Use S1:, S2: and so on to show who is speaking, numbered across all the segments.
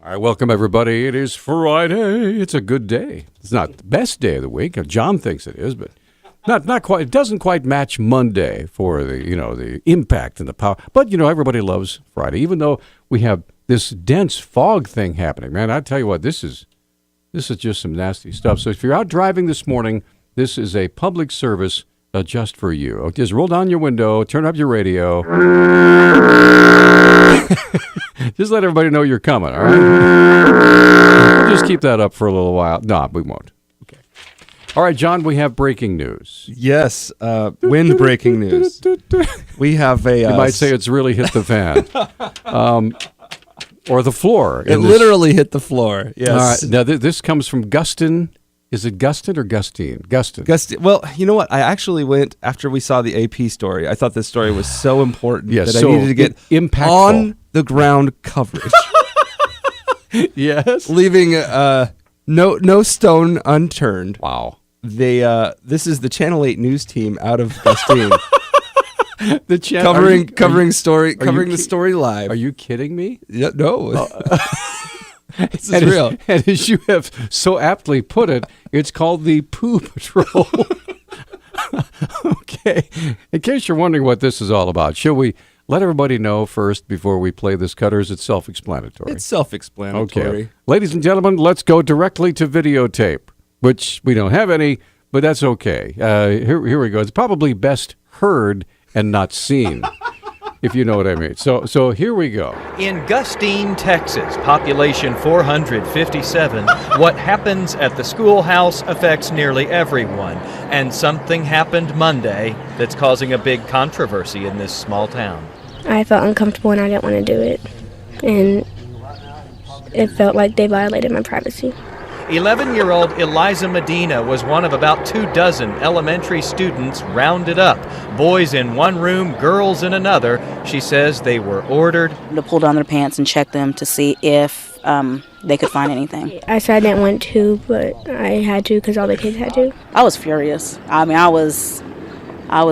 S1: All right, welcome everybody. It is Friday. It's a good day. It's not the best day of the week. John thinks it is, but not quite. It doesn't quite match Monday for the impact and the power. But everybody loves Friday, even though we have this dense fog thing happening. Man, I tell you what, this is just some nasty stuff. So if you're out driving this morning, this is a public service just for you. Just roll down your window, turn up your radio. Just let everybody know you're coming, all right? We'll just keep that up for a little while. No, we won't. Okay. All right, John, we have breaking news.
S2: Yes, wind breaking news. We have a...
S1: You might say it's really hit the fan. Or the floor.
S2: It literally hit the floor, yes.
S1: All right, now this comes from Gustin. Is it Gustin or Gustine?
S2: Gustin. Well, you know what? I actually went, after we saw the AP story, I thought this story was so important that I needed to get on-the-ground coverage.
S1: Yes.
S2: Leaving no stone unturned.
S1: Wow.
S2: This is the Channel 8 news team out of Gustine. covering the story live.
S1: Are you kidding me?
S2: Yeah, no. This is real.
S1: And as you have so aptly put it, it's called the Poo Patrol. Okay. In case you're wondering what this is all about, should we let everybody know first before we play this cut, or is it self-explanatory?
S2: It's self-explanatory.
S1: Okay. Ladies and gentlemen, let's go directly to videotape, which we don't have any, but that's okay. Here we go. It's probably best heard and not seen. If you know what I mean. So here we go.
S3: In Gustine, Texas, population 457, what happens at the schoolhouse affects nearly everyone. And something happened Monday that's causing a big controversy in this small town.
S4: I felt uncomfortable and I didn't want to do it. And it felt like they violated my privacy.
S3: 11-year-old Eliza Medina was one of about 24 elementary students rounded up. Boys in one room, girls in another. She says they were ordered
S5: to pull down their pants and check them to see if they could find anything.
S4: I said I didn't want to, but I had to because all the kids had to.
S5: I was furious. I mean, I was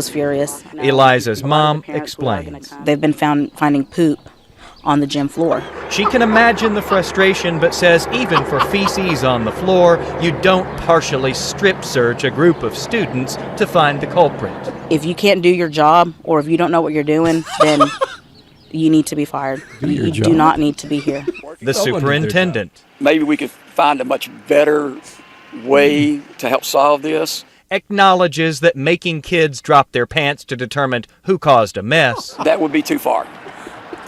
S5: furious.
S3: Eliza's mom explains.
S5: They've been finding poop on the gym floor.
S3: She can imagine the frustration, but says even for feces on the floor, you don't partially strip search a group of students to find the culprit.
S5: If you can't do your job, or if you don't know what you're doing, then you need to be fired. You do not need to be here.
S3: The superintendent.
S6: Maybe we could find a much better way to help solve this.
S3: Acknowledges that making kids drop their pants to determine who caused a mess.
S6: That would be too far.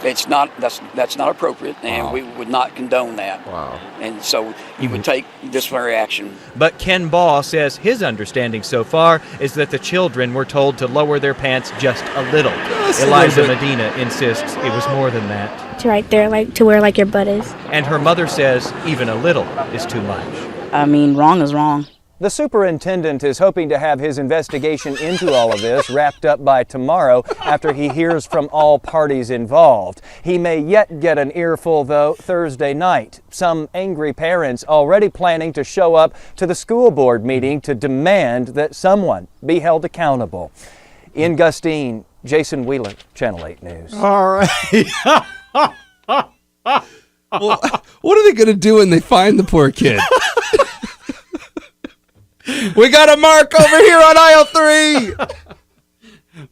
S6: It's not. That's not appropriate, and we would not condone that.
S1: Wow.
S6: And so you would take disciplinary action.
S3: But Ken Baugh says his understanding so far is that the children were told to lower their pants just a little. Eliza Medina insists it was more than that.
S4: To right there, like to where like your butt is.
S3: And her mother says even a little is too much.
S5: I mean, wrong is wrong.
S3: The superintendent is hoping to have his investigation into all of this wrapped up by tomorrow after he hears from all parties involved. He may yet get an earful, though, Thursday night. Some angry parents already planning to show up to the school board meeting to demand that someone be held accountable. In Gustine, Jason Wheeler, Channel 8 News.
S1: All right.
S2: Well, what are they going to do when they find the poor kid? We got a mark over here on aisle 3.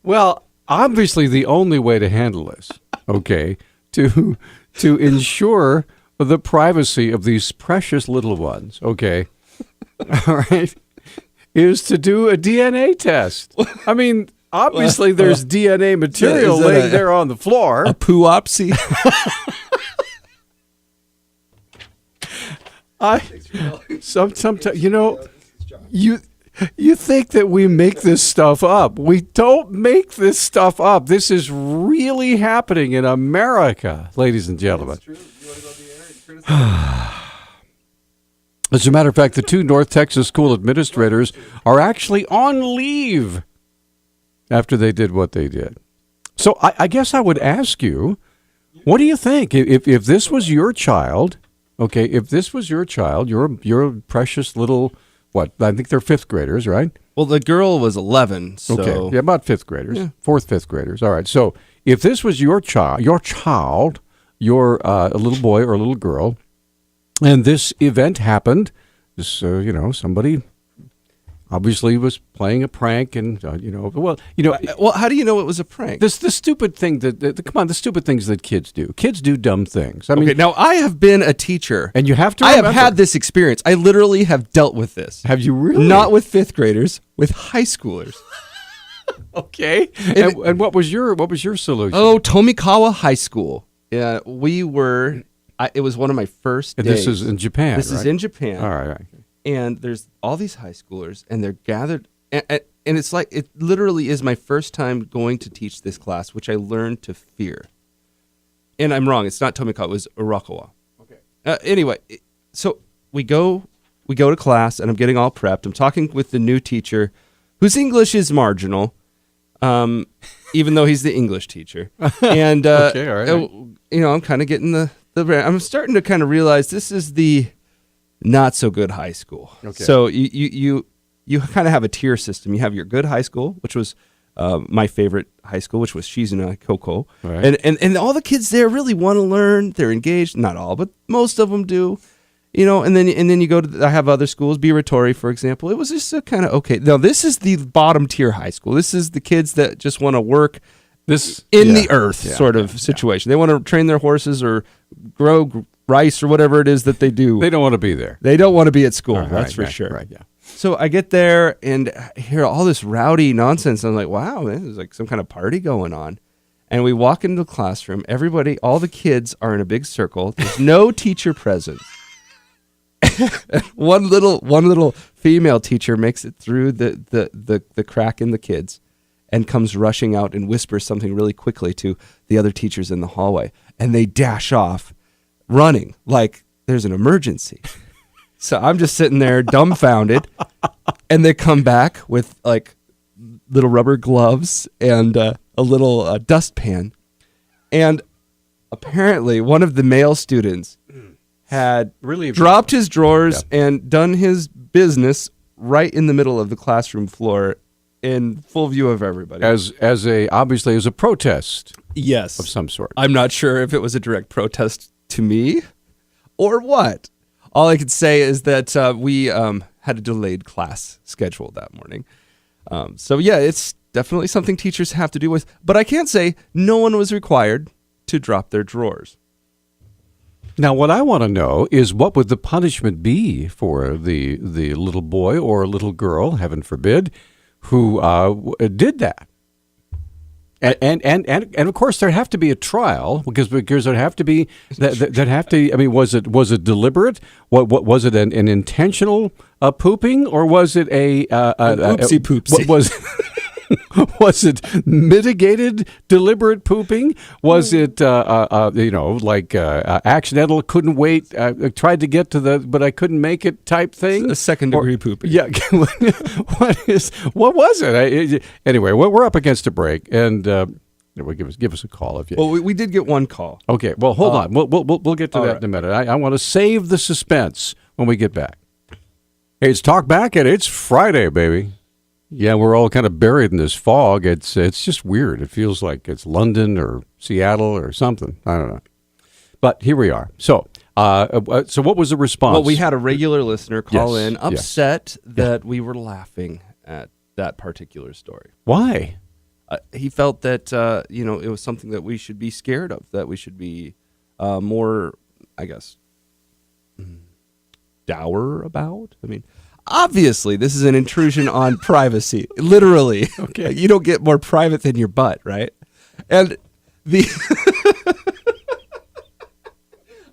S1: Well, obviously the only way to handle this, okay, to ensure the privacy of these precious little ones, okay, all right, is to do a DNA test. I mean, obviously there's DNA material laying there on the floor.
S2: A poo-opsy?
S1: Sometimes, you think that we make this stuff up. We don't make this stuff up. This is really happening in America, ladies and gentlemen. As a matter of fact, the 2 North Texas school administrators are actually on leave after they did what they did. So I guess I would ask you, what do you think? If this was your child, okay, if this was your child, your precious little... What? I think they're 5th graders, right?
S2: Well, the girl was 11, so...
S1: Okay, yeah, about 5th graders, 4th, 5th graders. All right, so if this was your child, a little boy or a little girl, And this event happened. This, somebody obviously was playing a prank, and
S2: well, how do you know it was a prank?
S1: The stupid thing the stupid things that kids do. Kids do dumb things. I mean,
S2: now I have been a teacher,
S1: and you have to.
S2: I have had this experience. I literally have dealt with this.
S1: Have you really?
S2: Not with fifth graders, with high schoolers.
S1: Okay. And what was your solution?
S2: Oh, Tomikawa High School. Yeah, we were. It was one of my first days.
S1: This is in Japan.
S2: This is in Japan.
S1: All right.
S2: And there's all these high schoolers, and they're gathered, and it's like it literally is my first time going to teach this class, which I learned to fear. And I'm wrong; it's not Tomikawa; it was Arakawa. Okay. Anyway, so we go to class, and I'm getting all prepped. I'm talking with the new teacher, whose English is marginal, even though he's the English teacher. And
S1: okay, all right.
S2: I'm kind of getting I'm starting to kind of realize this is the not so good high school. Okay. So you kind of have a tier system. You have your good high school, which was my favorite high school, which was Shizuna Koko. Right. And all the kids there really want to learn. They're engaged. Not all, but most of them do. And then you go to I have other schools, Biratori, for example. It was just a kind of okay. Now this is the bottom tier high school. This is the kids that just want to work the earth sort of situation. They want to train their horses or grow rice or whatever it is that they do.
S1: They don't want to be there.
S2: They don't want to be at school. That's for sure.
S1: Right, yeah.
S2: So I get there and hear all this rowdy nonsense. I'm like, wow, this is like some kind of party going on. And we walk into the classroom. Everybody, all the kids are in a big circle. There's no teacher present. One little female teacher makes it through the crack in the kids and comes rushing out and whispers something really quickly to the other teachers in the hallway. And they dash off running like there's an emergency. So I'm just sitting there dumbfounded. And they come back with like little rubber gloves and a little dustpan. And apparently one of the male students had really dropped his drawers and done his business right in the middle of the classroom floor in full view of everybody.
S1: Obviously as a protest.
S2: Yes.
S1: Of some sort.
S2: I'm not sure if it was a direct protest to me or what. All I could say is that we had a delayed class scheduled that morning. So yeah, it's definitely something teachers have to deal with. But I can't say no one was required to drop their drawers.
S1: Now, what I want to know is what would the punishment be for the little boy or little girl, heaven forbid, who did that? And of course there'd have to be a trial because there'd have to be that have to. I mean, was it deliberate? What was it an intentional pooping or was it an
S2: oopsie poopsie?
S1: Was it mitigated, deliberate pooping? Was it, accidental, couldn't wait, tried to get to but I couldn't make it type thing?
S2: A second degree pooping.
S1: Yeah. What was it? Anyway, we're up against a break, and give us a call if you.
S2: Well, we did get one call.
S1: Okay. Well, hold on. We'll get to that in a minute. I want to save the suspense when we get back. Hey, it's Talk Back, and it's Friday, baby. Yeah, we're all kind of buried in this fog. It's just weird. It feels like it's London or Seattle or something. I don't know. But here we are. So what was the response?
S2: Well, we had a regular listener call in upset that we were laughing at that particular story.
S1: Why?
S2: He felt that it was something that we should be scared of, that we should be more, I guess, dour about. I mean, obviously, this is an intrusion on privacy. Literally.
S1: Okay.
S2: You don't get more private than your butt, right? And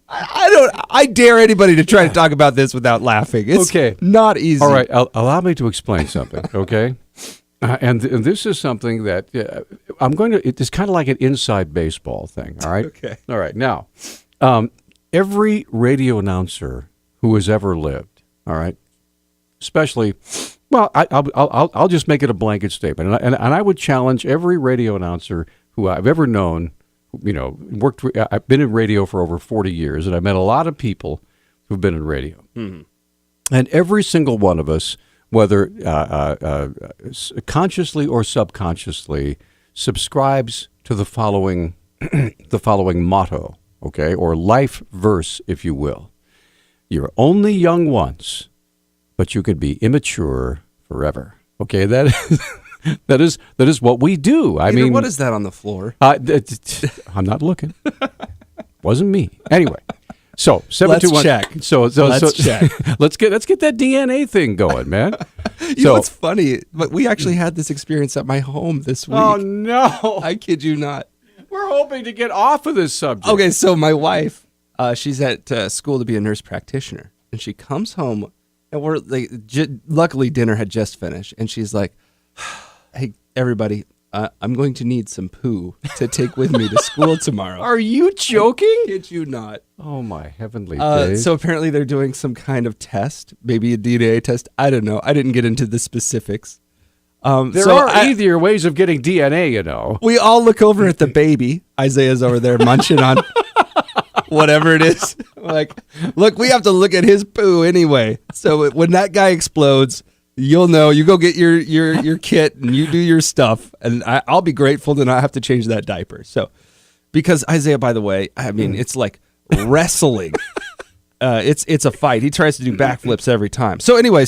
S2: I dare anybody to try to talk about this without laughing. It's not easy.
S1: All right. Allow me to explain something, okay? And this is something that it's kind of like an inside baseball thing, all right?
S2: Okay.
S1: All right. Now, every radio announcer who has ever lived, all right, especially, well, I'll just make it a blanket statement, and I would challenge every radio announcer who I've ever known. I've been in radio for over 40 years, and I've met a lot of people who've been in radio, and every single one of us, whether consciously or subconsciously, subscribes to the following motto, okay, or life verse, if you will. You're only young once, but you could be immature forever. Okay, that is what we do. I
S2: Peter,
S1: mean,
S2: what is that on the floor?
S1: I'm not looking. Wasn't me. Anyway, so 721.
S2: check.
S1: So
S2: Let's check.
S1: let's get that DNA thing going, man.
S2: You know what's funny? But we actually had this experience at my home this week.
S1: Oh no!
S2: I kid you not.
S1: We're hoping to get off of this subject.
S2: Okay, so my wife, she's at school to be a nurse practitioner, and she comes home, and we're like, luckily dinner had just finished, and she's like, "Hey, everybody, I'm going to need some poo to take with me to school tomorrow."
S1: Are you joking?
S2: I kid you not.
S1: Oh my heavenly days!
S2: So apparently they're doing some kind of test, maybe a DNA test. I don't know. I didn't get into the specifics.
S1: There are easier ways of getting DNA, you know.
S2: We all look over at the baby. Isaiah's over there munching on whatever it is. Like, look, we have to look at his poo anyway. So when that guy explodes, you'll know. You go get your kit and you do your stuff, and I'll be grateful to not have to change that diaper. So, because Isaiah, by the way, I mean, it's like wrestling. It's a fight. He tries to do backflips every time. So anyway,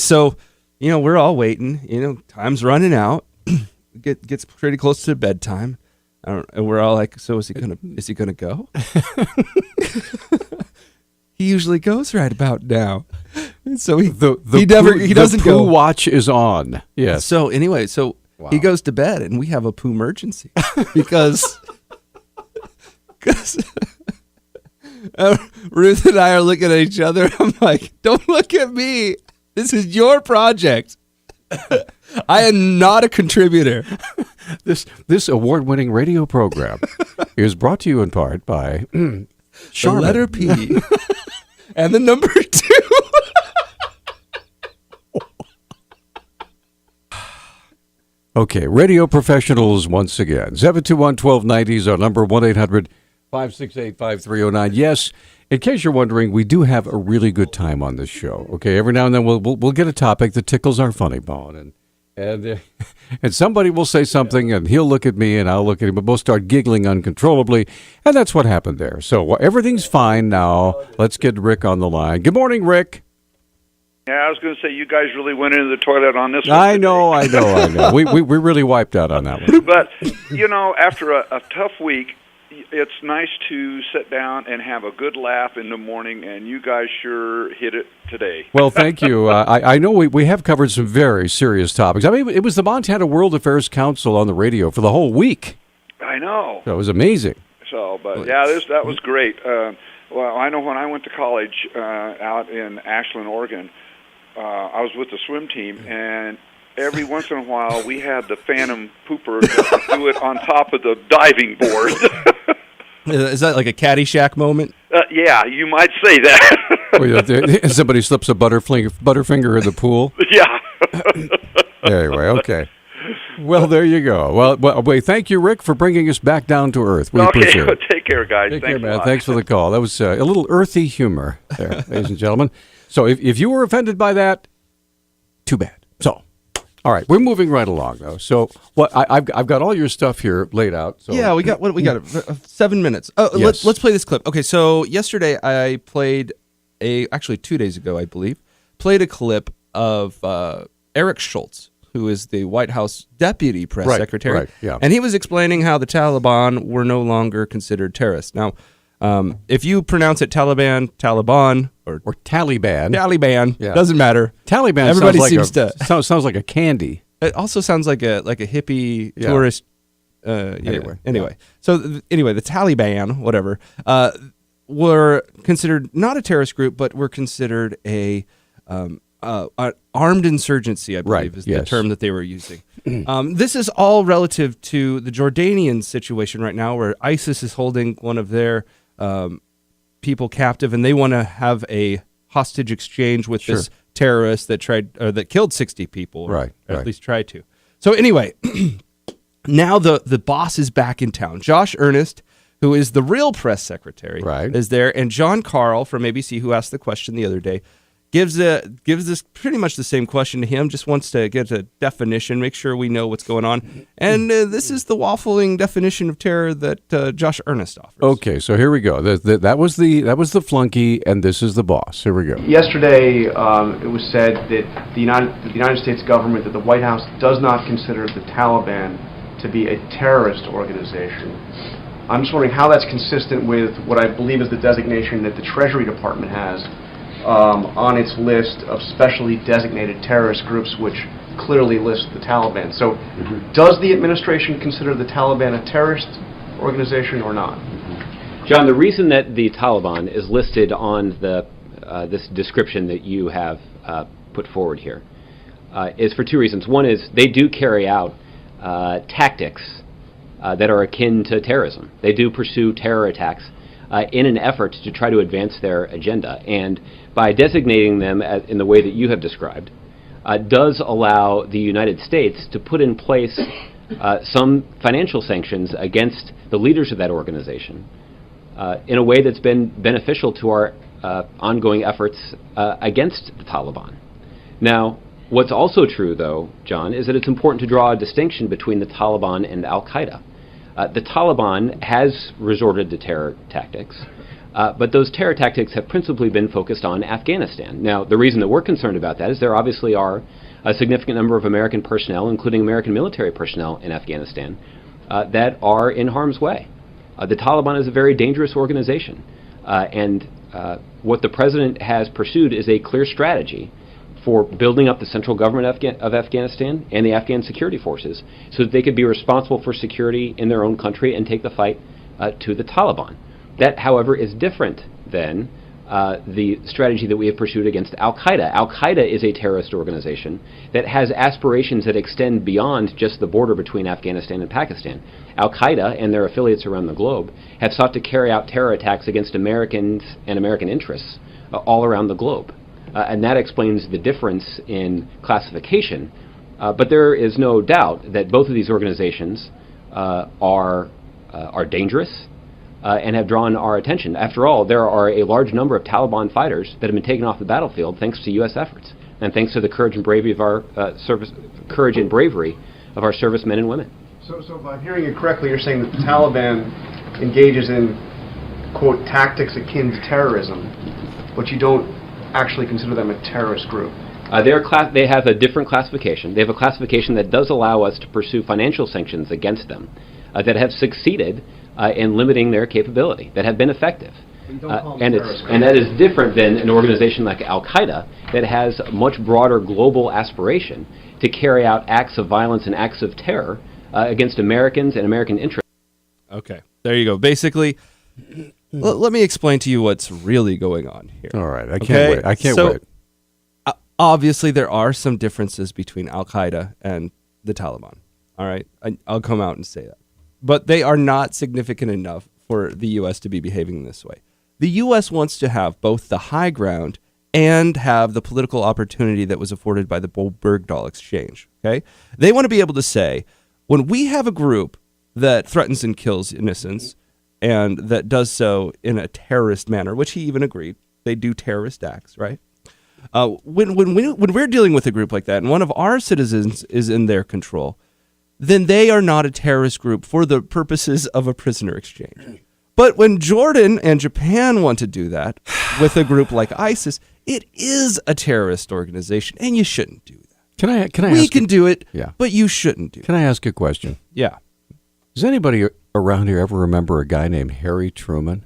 S2: we're all waiting. Time's running out. Gets pretty close to bedtime. And we're all like, so is he gonna go? He usually goes right about now. So he doesn't
S1: poo
S2: go.
S1: Watch is on. Yes.
S2: So anyway,
S1: Wow.
S2: he goes to bed, and we have a poo emergency because Ruth and I are looking at each other. I'm like, don't look at me. This is your project. I am not a contributor.
S1: This award-winning radio program is brought to you in part by
S2: The
S1: Charmin.
S2: letter P and the number 2.
S1: Okay, radio professionals once again. 721-1290 is our number, 1-800-568-5309. Yes, in case you're wondering, we do have a really good time on this show. Okay, every now and then we'll get a topic that tickles our funny bone, and somebody will say something, and he'll look at me, and I'll look at him, but we'll start giggling uncontrollably, and that's what happened there. So everything's fine now. Let's get Rick on the line. Good morning, Rick.
S7: Yeah, I was going to say, you guys really went into the toilet on this one.
S1: I know. We really wiped out on that one.
S7: But, after a tough week, it's nice to sit down and have a good laugh in the morning, and you guys sure hit it today.
S1: Well, thank you. I know we have covered some very serious topics. I mean, it was the Montana World Affairs Council on the radio for the whole week.
S7: I know.
S1: So it was amazing.
S7: So, but yeah, that was great. Well, I know when I went to college out in Ashland, Oregon, I was with the swim team, and every once in a while we had the phantom pooper do it on top of the diving board.
S2: Is that like a Caddyshack moment?
S7: Yeah, you might say that.
S1: Somebody slips a butterfinger in the pool.
S7: Yeah.
S1: Anyway, okay. Well, there you go. Well, wait, thank you, Rick, for bringing us back down to earth. We appreciate it.
S7: Take care, guys.
S1: Take
S7: Thanks
S1: care, man.
S7: a lot.
S1: Thanks for the call. That was a little earthy humor there, ladies and gentlemen. So if you were offended by that, too bad. So, all right, we're moving right along, though. So I've got all your stuff here laid out. So.
S2: Yeah, we got 7 minutes. Oh,
S1: Yes.
S2: let's play this clip. Okay, so yesterday I played actually 2 days ago, I believe, played a clip of Eric Schultz, who is the White House deputy press secretary.
S1: Right, yeah.
S2: And he was explaining how the Taliban were no longer considered terrorists. Now, if you pronounce it Taliban, or Taliban,
S1: Yeah.
S2: doesn't matter.
S1: Taliban
S2: Everybody
S1: sounds like a candy.
S2: It also sounds like a hippie tourist. Anyway, so the Taliban, whatever, were considered not a terrorist group, but were considered a armed insurgency, I believe, is the term that they were using. This is all relative to the Jordanian situation right now, where ISIS is holding one of their people captive, and they want to have a hostage exchange with this terrorist that killed 60 people, or at least tried to. So anyway, now the boss is back in town. Josh Earnest, who is the real press secretary, is there, and John Carl from ABC, who asked the question the other day, gives this pretty much the same question to him, just wants to get a definition, make sure we know what's going on. And this is the waffling definition of terror that Josh Earnest offers.
S1: Okay, so here we go. That was the flunky, and this is the boss. Here we go.
S8: Yesterday, it was said that the United States government, that the White House does not consider the Taliban to be a terrorist organization. I'm just wondering how that's consistent with what I believe is the designation that the Treasury Department has on its list of specially designated terrorist groups, which clearly list the Taliban. So does the administration consider the Taliban a terrorist organization or not?
S9: John, the reason that the Taliban is listed on this description that you have put forward here is for two reasons. One is they do carry out tactics that are akin to terrorism. They do pursue terror attacks in an effort to try to advance their agenda. And by designating them in the way that you have described, does allow the United States to put in place some financial sanctions against the leaders of that organization in a way that's been beneficial to our ongoing efforts against the Taliban. Now, what's also true, though, John, is that it's important to draw a distinction between the Taliban and Al-Qaeda. The Taliban has resorted to terror tactics, but those terror tactics have principally been focused on Afghanistan. Now, the reason that we're concerned about that is there obviously are a significant number of American personnel, including American military personnel in Afghanistan, that are in harm's way. The Taliban is a very dangerous organization, and what the president has pursued is a clear strategy for building up the central government of Afghanistan and the Afghan security forces so that they could be responsible for security in their own country and take the fight to the Taliban. That, however, is different than the strategy that we have pursued against Al-Qaeda. Al-Qaeda is a terrorist organization that has aspirations that extend beyond just the border between Afghanistan and Pakistan. Al-Qaeda and their affiliates around the globe have sought to carry out terror attacks against Americans and American interests all around the globe. And that explains the difference in classification. But there is no doubt that both of these organizations are dangerous and have drawn our attention. After all, there are a large number of Taliban fighters that have been taken off the battlefield thanks to U.S. efforts and thanks to the courage and bravery of our servicemen and women.
S8: So if I'm hearing you correctly, you're saying that the Taliban engages in, quote, tactics akin to terrorism, but you don't actually consider them a terrorist group.
S9: They have a different classification. They have a classification that does allow us to pursue financial sanctions against them that have succeeded in limiting their capability, that have been effective. And that is different than an organization like Al-Qaeda that has a much broader global aspiration to carry out acts of violence and acts of terror against Americans and American interests.
S2: Okay, there you go. Basically, let me explain to you what's really going on here.
S1: All right, I can't wait.
S2: Obviously, there are some differences between Al-Qaeda and the Taliban. All right, I'll come out and say that. But they are not significant enough for the U.S. to be behaving this way. The U.S. wants to have both the high ground and have the political opportunity that was afforded by the Bergdahl Exchange. Okay, they want to be able to say, when we have a group that threatens and kills innocents and that does so in a terrorist manner, which he even agreed, they do terrorist acts, right? When we're dealing with a group like that and one of our citizens is in their control, then they are not a terrorist group for the purposes of a prisoner exchange. But when Jordan and Japan want to do that with a group like ISIS, it is a terrorist organization, and you shouldn't do that.
S1: Can I?
S2: We can do it,
S1: yeah,
S2: but you shouldn't do it.
S1: Can I ask a question?
S2: Yeah.
S1: Does anybody around here ever remember a guy named Harry Truman?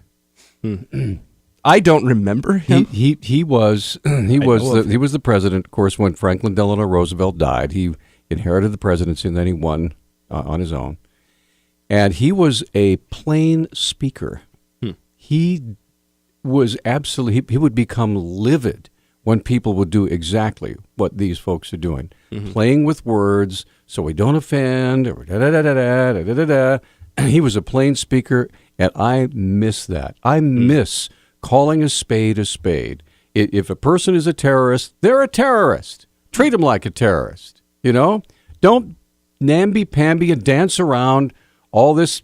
S2: I don't remember him.
S1: He was the president. Of course, when Franklin Delano Roosevelt died, he inherited the presidency, and then he won on his own. And he was a plain speaker. He was absolutely, he would become livid when people would do exactly what these folks are doing, playing with words so we don't offend, or da-da-da-da-da-da-da-da. He was a plain speaker, and I miss that. I miss calling a spade a spade. If a person is a terrorist, they're a terrorist. Treat them like a terrorist. You know, don't namby-pamby and dance around all this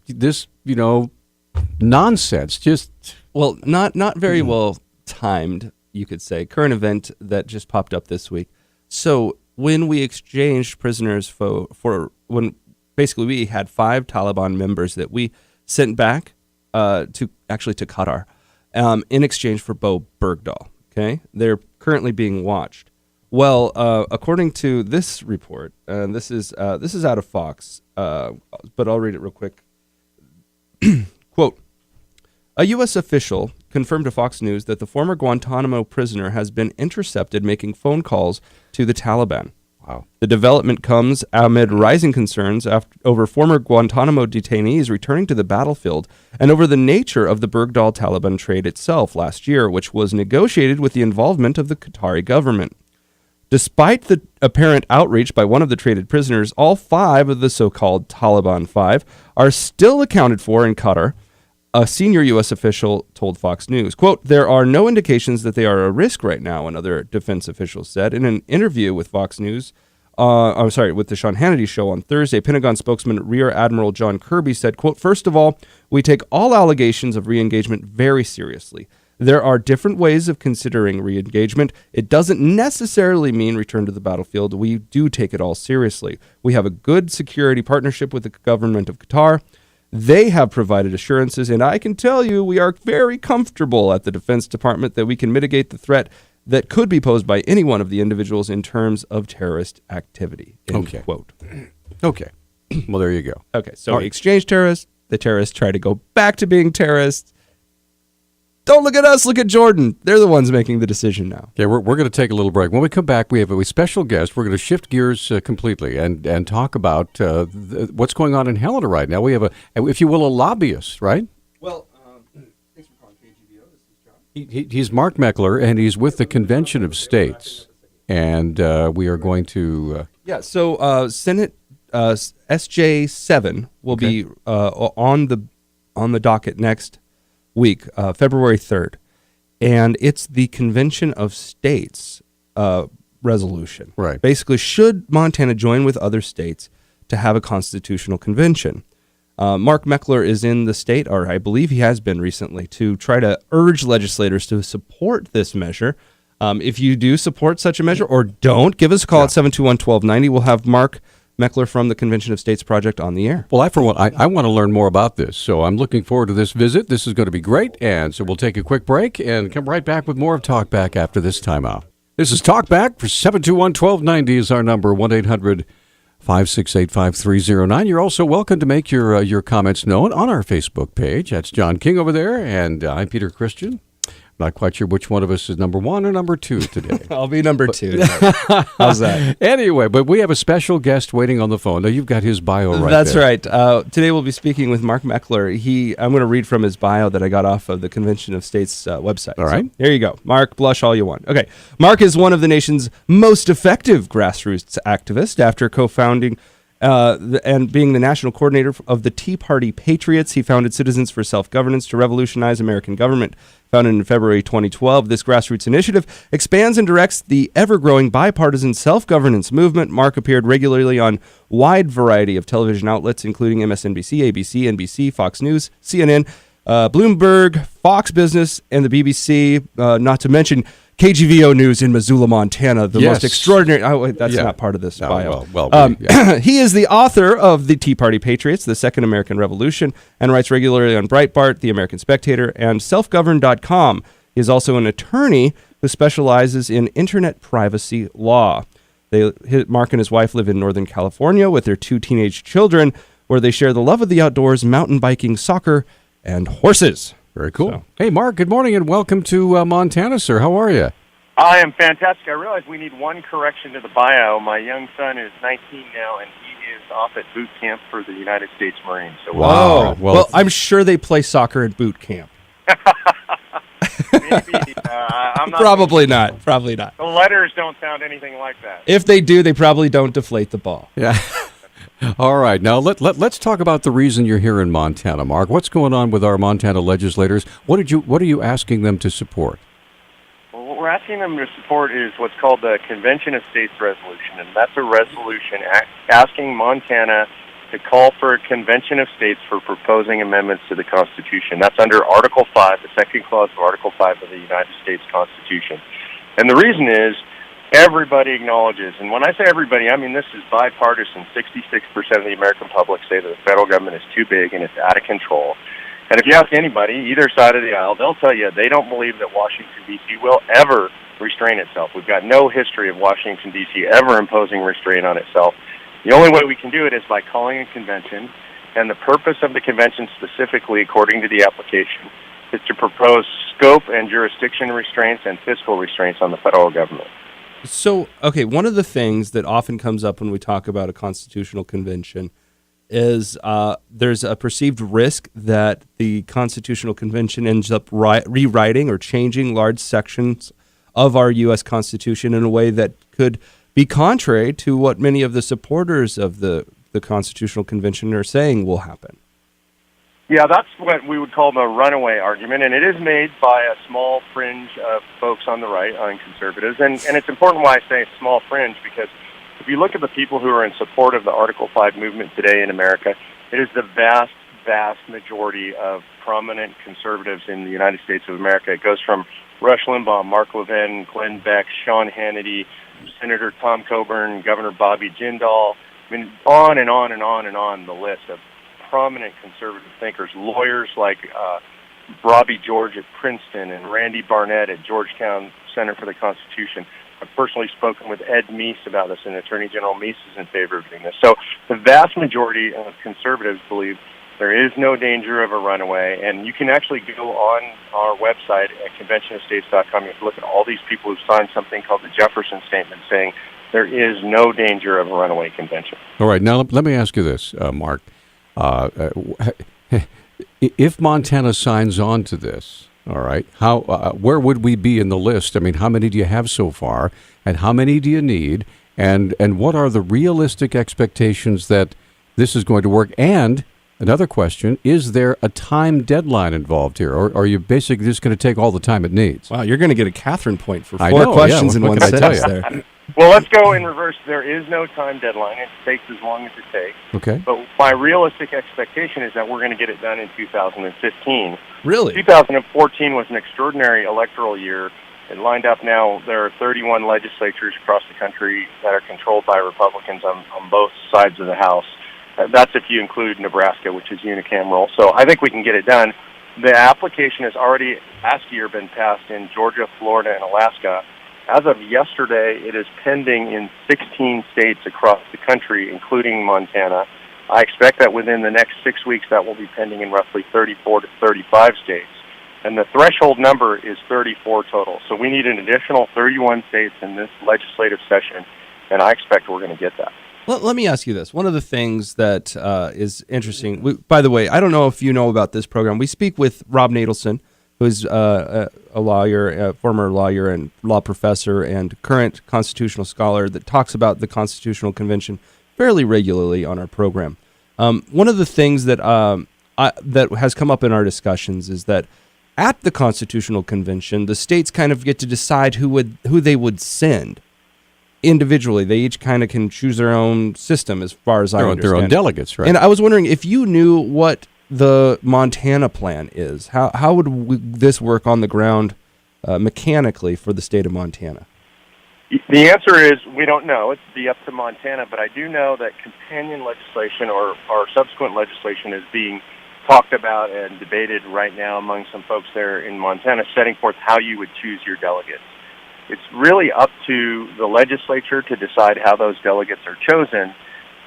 S1: nonsense. Just
S2: not very well timed. you could say, current event that just popped up this week. So when we exchanged prisoners for when basically we had 5 Taliban members that we sent back to Qatar in exchange for Bo Bergdahl. Okay, they're currently being watched. Well, according to this report, and this is out of Fox, but I'll read it real quick. Quote, a U.S. official confirmed to Fox News that the former Guantanamo prisoner has been intercepted making phone calls to the Taliban.
S1: Wow.
S2: The development comes amid rising concerns over former Guantanamo detainees returning to the battlefield and over the nature of the Bergdahl-Taliban trade itself last year, which was negotiated with the involvement of the Qatari government. Despite the apparent outreach by one of the traded prisoners, all 5 of the so-called Taliban 5 are still accounted for in Qatar. A senior U.S. official told Fox News, quote, there are no indications that they are a risk right now, another defense official said. In an interview with Fox News, with the Sean Hannity show on Thursday, Pentagon spokesman Rear Admiral John Kirby said, quote, first of all, we take all allegations of re-engagement very seriously. There are different ways of considering re-engagement. It doesn't necessarily mean return to the battlefield. We do take it all seriously. We have a good security partnership with the government of Qatar. They have provided assurances, and I can tell you we are very comfortable at the Defense Department that we can mitigate the threat that could be posed by any one of the individuals in terms of terrorist activity. End
S1: Okay.
S2: quote.
S1: Okay. Well, there you go.
S2: Okay, so we exchange terrorists. The terrorists try to go back to being terrorists. Don't look at us, look at Jordan. They're the ones making the decision now.
S1: Okay, we're going to take a little break. When we come back, we have a special guest. We're going to shift gears completely and talk about what's going on in Helena right now. We have if you will, a lobbyist, right?
S2: Well, thanks for calling KGVO. This is John.
S1: He's Mark Meckler, and he's with the Convention of States. And we are going to...
S2: So Senate SJ7 will be on the docket next week, February 3rd, and it's the Convention of States resolution.
S1: Right.
S2: Basically, should Montana join with other states to have a constitutional convention? Mark Meckler is in the state, or I believe he has been recently, to try to urge legislators to support this measure. If you do support such a measure or don't, give us a call at 721-1290. We'll have Mark Meckler from the Convention of States Project on the air.
S1: Well, I want to learn more about this, so I'm looking forward to this visit. This is going to be great, and so we'll take a quick break and come right back with more of Talkback after this timeout. This is Talkback for 721-1290 is our number, 1-800-568-5309. You're also welcome to make your comments known on our Facebook page. That's John King over there, and I'm Peter Christian. Not quite sure which one of us is number 1 or number 2 today.
S2: I'll be number 2. How's that?
S1: Anyway, but we have a special guest waiting on the phone. Now, you've got his bio right
S2: That's
S1: there.
S2: right. Today we'll be speaking with Mark Meckler. I'm going to read from his bio that I got off of the Convention of States website.
S1: All right.
S2: So, here you go. Mark, blush all you want. Okay. Mark is one of the nation's most effective grassroots activists after co-founding and being the national coordinator of the Tea Party Patriots. He founded Citizens for Self-Governance to revolutionize American government. Founded in February 2012, this grassroots initiative expands and directs the ever-growing bipartisan self-governance movement. Mark appeared regularly on wide variety of television outlets, including MSNBC, ABC, NBC, Fox News, CNN, Bloomberg, Fox Business, and the BBC, not to mention KGVO News in Missoula, Montana, the most extraordinary... Oh, wait, that's not part of this bio. He is the author of The Tea Party Patriots, The Second American Revolution, and writes regularly on Breitbart, The American Spectator, and selfgovern.com. He is also an attorney who specializes in internet privacy law. Mark and his wife live in Northern California with their 2 teenage children, where they share the love of the outdoors, mountain biking, soccer, and horses.
S1: Very cool. So. Hey, Mark, good morning and welcome to Montana, sir. How are you?
S10: I am fantastic. I realize we need one correction to the bio. My young son is 19 now, and he is off at boot camp for the United States Marines. So
S2: wow. Well, I'm sure they play soccer at boot camp.
S10: Maybe. I'm not
S2: Probably not. Probably not.
S10: The letters don't sound anything like that.
S2: If they do, they probably don't deflate the ball.
S1: Yeah. All right. Now, let's talk about the reason you're here in Montana, Mark. What's going on with our Montana legislators? What are you asking them to support?
S10: Well, what we're asking them to support is what's called the Convention of States resolution, and that's a resolution asking Montana to call for a convention of states for proposing amendments to the Constitution. That's under Article 5, the second clause of Article 5 of the United States Constitution. And the reason is everybody acknowledges, and when I say everybody, I mean this is bipartisan. 66% of the American public say that the federal government is too big and it's out of control. And if you ask anybody, either side of the aisle, they'll tell you they don't believe that Washington, D.C. will ever restrain itself. We've got no history of Washington, D.C. ever imposing restraint on itself. The only way we can do it is by calling a convention, and the purpose of the convention specifically, according to the application, is to propose scope and jurisdiction restraints and fiscal restraints on the federal government.
S2: So, okay, one of the things that often comes up when we talk about a constitutional convention is there's a perceived risk that the Constitutional Convention ends up rewriting or changing large sections of our U.S. Constitution in a way that could be contrary to what many of the supporters of the Constitutional Convention are saying will happen.
S10: Yeah, that's what we would call the runaway argument, and it is made by a small fringe of folks on the right, on conservatives. And it's important why I say small fringe, because if you look at the people who are in support of the Article 5 movement today in America, it is the vast, vast majority of prominent conservatives in the United States of America. It goes from Rush Limbaugh, Mark Levin, Glenn Beck, Sean Hannity, Senator Tom Coburn, Governor Bobby Jindal. I mean, on and on and on and on the list of prominent conservative thinkers, lawyers like Robbie George at Princeton and Randy Barnett at Georgetown Center for the Constitution. I've personally spoken with Ed Meese about this, and Attorney General Meese is in favor of doing this. So the vast majority of conservatives believe there is no danger of a runaway, and you can actually go on our website at conventionofstates.com. You can look at all these people who've signed something called the Jefferson Statement saying there is no danger of a runaway convention.
S1: All right, now let me ask you this, Mark. If Montana signs on to this, all right, how where would we be in the list? I mean, how many do you have so far, and how many do you need, and what are the realistic expectations that this is going to work? And another question, is there a time deadline involved here, or are you basically just going to take all the time it needs?
S2: Wow, you're going to get a Catherine point for four questions in one sentence there.
S10: Well, let's go in reverse. There is no time deadline. It takes as long as it takes.
S1: Okay.
S10: But my realistic expectation is that we're going to get it done in 2015.
S2: Really?
S10: 2014 was an extraordinary electoral year. It lined up now. There are 31 legislatures across the country that are controlled by Republicans on both sides of the House. That's if you include Nebraska, which is unicameral. So I think we can get it done. The application has already last year been passed in Georgia, Florida, and Alaska. As of yesterday, it is pending in 16 states across the country, including Montana. I expect that within the next 6 weeks, that will be pending in roughly 34 to 35 states. And the threshold number is 34 total. So we need an additional 31 states in this legislative session, and I expect we're going to get that.
S2: Let me ask you this. One of the things that is interesting, by the way, I don't know if you know about this program. We speak with Rob Natelson, who's a lawyer, a former lawyer and law professor and current constitutional scholar that talks about the Constitutional Convention fairly regularly on our program. One of the things that that has come up in our discussions is that at the Constitutional Convention, the states kind of get to decide who they would send individually. They each kind of can choose their own system, as far as I understand.
S1: Their own delegates, right?
S2: And I was wondering if you knew what the Montana plan is. How would this work on the ground mechanically for the state of Montana?
S10: The answer is we don't know. It's be up to Montana, but I do know that companion legislation or subsequent legislation is being talked about and debated right now among some folks there in Montana, setting forth how you would choose your delegates. It's really up to the legislature to decide how those delegates are chosen,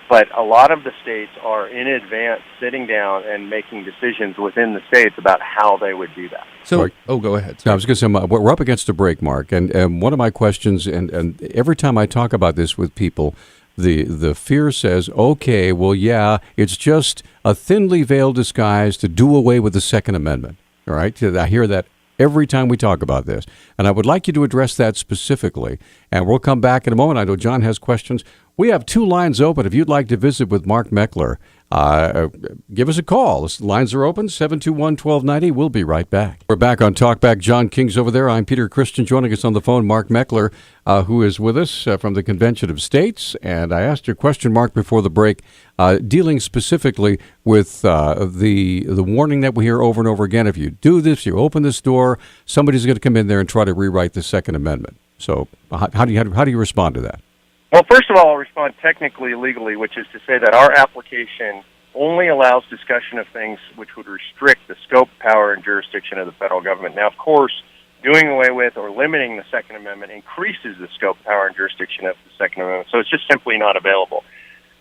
S10: but a lot of the states are in advance sitting down and making decisions within the states about how they would do that.
S2: So, go ahead.
S1: No, I was going to say, we're up against a break, Mark, and one of my questions, and every time I talk about this with people, the fear says, okay, well, yeah, it's just a thinly veiled disguise to do away with the Second Amendment. All right, I hear that every time we talk about this, and I would like you to address that specifically, and we'll come back in a moment. I know John has questions. We have two lines open if you'd like to visit with Mark Meckler. give us a call. The lines are open, 721-1290. We'll be right back. We're back on Talkback. John King's over there. I'm Peter Christian. Joining us on the phone, Mark Meckler, who is with us from the Convention of States. And I asked you a question, Mark, before the break, dealing specifically with the warning that we hear over and over again. If you do this, you open this door, somebody's going to come in there and try to rewrite the Second Amendment. So how do you respond to that?
S10: Well, first of all, I'll respond technically, legally, which is to say that our application only allows discussion of things which would restrict the scope, power, and jurisdiction of the federal government. Now, of course, doing away with or limiting the Second Amendment increases the scope, power, and jurisdiction of the Second Amendment, so it's just simply not available.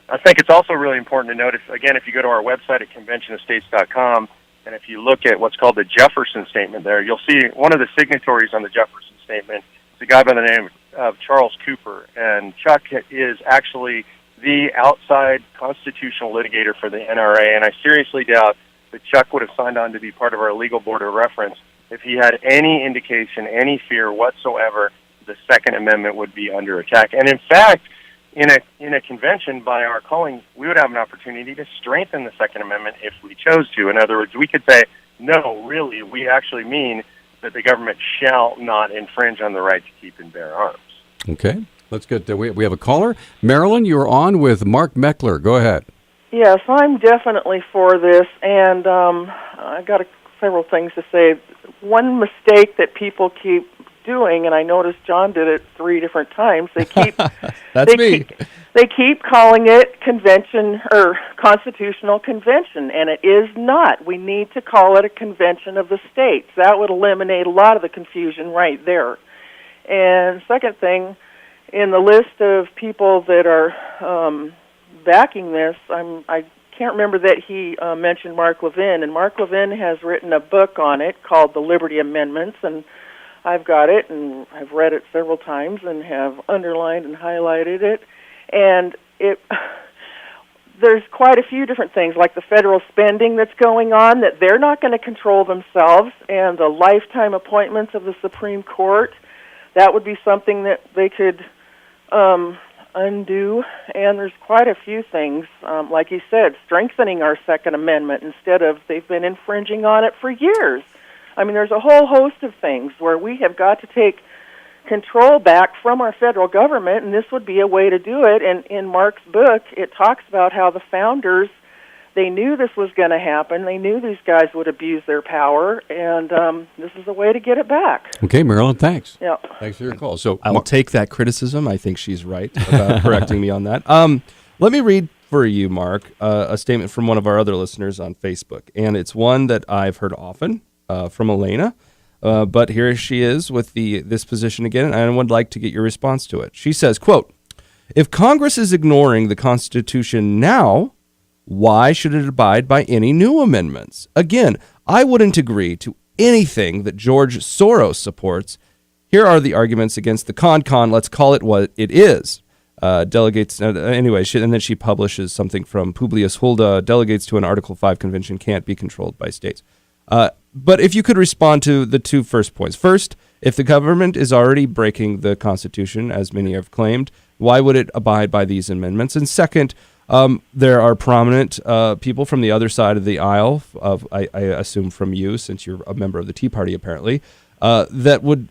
S10: I think it's also really important to note, if you go to our website at conventionofstates.com, and if you look at what's called the Jefferson Statement there, you'll see one of the signatories on the Jefferson Statement is a guy by the name of Charles Cooper, and Chuck is actually the outside constitutional litigator for the NRA, and I seriously doubt that Chuck would have signed on to be part of our legal board of reference if he had any indication, any fear whatsoever the Second Amendment would be under attack. And in fact, in a convention by our calling, we would have an opportunity to strengthen the Second Amendment if we chose to. In other words, we could say, no, really, we actually mean that the government shall not infringe on the right to keep and bear arms.
S1: Okay, let's get we have a caller. Marilyn, you're on with Mark Meckler. Go ahead.
S11: Yes, I'm definitely for this, and I got several things to say. One mistake that people keep doing, and I noticed John did it 3 different times. They keep they keep calling it convention or constitutional convention, and it is not. We need to call it a convention of the states. That would eliminate a lot of the confusion right there. And second thing, in the list of people that are backing this, I can't remember that he mentioned Mark Levin, and Mark Levin has written a book on it called The Liberty Amendments, and I've got it, and I've read it several times and have underlined and highlighted it, and there's quite a few different things, like the federal spending that's going on, that they're not going to control themselves, and the lifetime appointments of the Supreme Court. That would be something that they could undo, and there's quite a few things, like you said, strengthening our Second Amendment instead of they've been infringing on it for years. I mean, there's a whole host of things where we have got to take control back from our federal government, and this would be a way to do it. And in Mark's book, it talks about how the founders, they knew this was going to happen. They knew these guys would abuse their power, and this is a way to get it back.
S1: Okay, Marilyn, thanks.
S11: Yeah.
S1: Thanks for your call. So
S2: I'll take that criticism. I think she's right about correcting me on that. Let me read for you, Mark, a statement from one of our other listeners on Facebook, and it's one that I've heard often from Elena, but here she is with this position again, and I would like to get your response to it. She says, quote, "If Congress is ignoring the Constitution now, why should it abide by any new amendments? Again, I wouldn't agree to anything that George Soros supports. Here are the arguments against the con. Let's call it what it is." Delegates, anyway, and then she publishes something from Publius Hulda, delegates to an Article 5 convention can't be controlled by states. But if you could respond to the 2 first points. First, if the government is already breaking the Constitution, as many have claimed, why would it abide by these amendments? And second, there are prominent people from the other side of the aisle, I assume from you, since you're a member of the Tea Party apparently, that would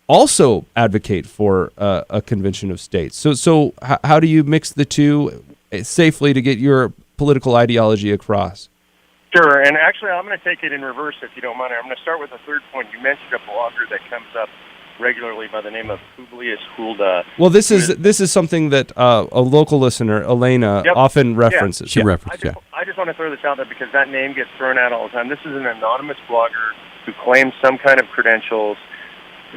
S2: also advocate for a convention of states. So how do you mix the two safely to get your political ideology across?
S10: Sure, and actually I'm going to take it in reverse if you don't mind. I'm going to start with the third point. You mentioned a blogger that comes up regularly by the name of Publius Hulda.
S2: Well, this is something that a local listener, Elena, often references.
S1: She references,
S10: I just want to throw this out there because that name gets thrown out all the time. This is an anonymous blogger who claims some kind of credentials,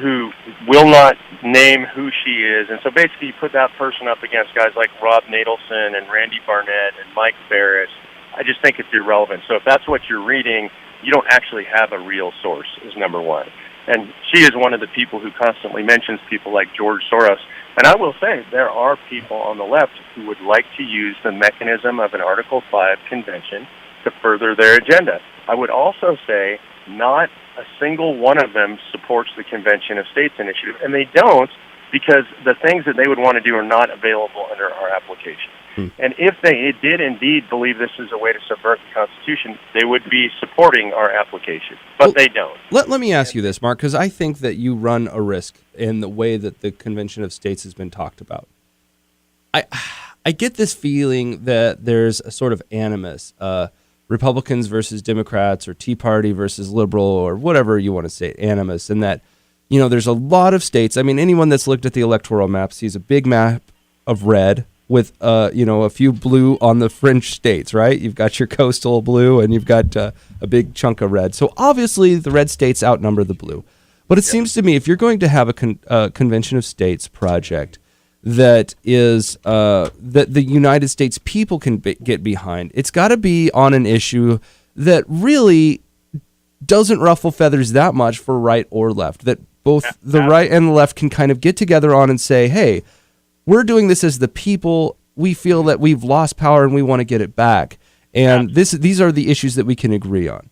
S10: who will not name who she is. And so basically you put that person up against guys like Rob Nadelson and Randy Barnett and Mike Ferris. I just think it's irrelevant. So if that's what you're reading, you don't actually have a real source, is number one. And she is one of the people who constantly mentions people like George Soros. And I will say, there are people on the left who would like to use the mechanism of an Article 5 convention to further their agenda. I would also say not a single one of them supports the Convention of States initiative. And they don't because the things that they would want to do are not available under our application. And if they did indeed believe this is a way to subvert the Constitution, they would be supporting our application. But they don't.
S2: Let me ask you this, Mark, because I think that you run a risk in the way that the Convention of States has been talked about. I get this feeling that there's a sort of animus, Republicans versus Democrats or Tea Party versus liberal or whatever you want to say, animus, and that, there's a lot of states. I mean, anyone that's looked at the electoral map sees a big map of red with, a few blue on the fringe states, right? You've got your coastal blue and you've got a big chunk of red. So obviously the red states outnumber the blue. But it seems to me if you're going to have a Convention of States project that is that the United States people can get behind, it's got to be on an issue that really doesn't ruffle feathers that much for right or left, that both the right and the left can kind of get together on and say, hey, we're doing this as the people. We feel that we've lost power and we want to get it back. And these are the issues that we can agree on.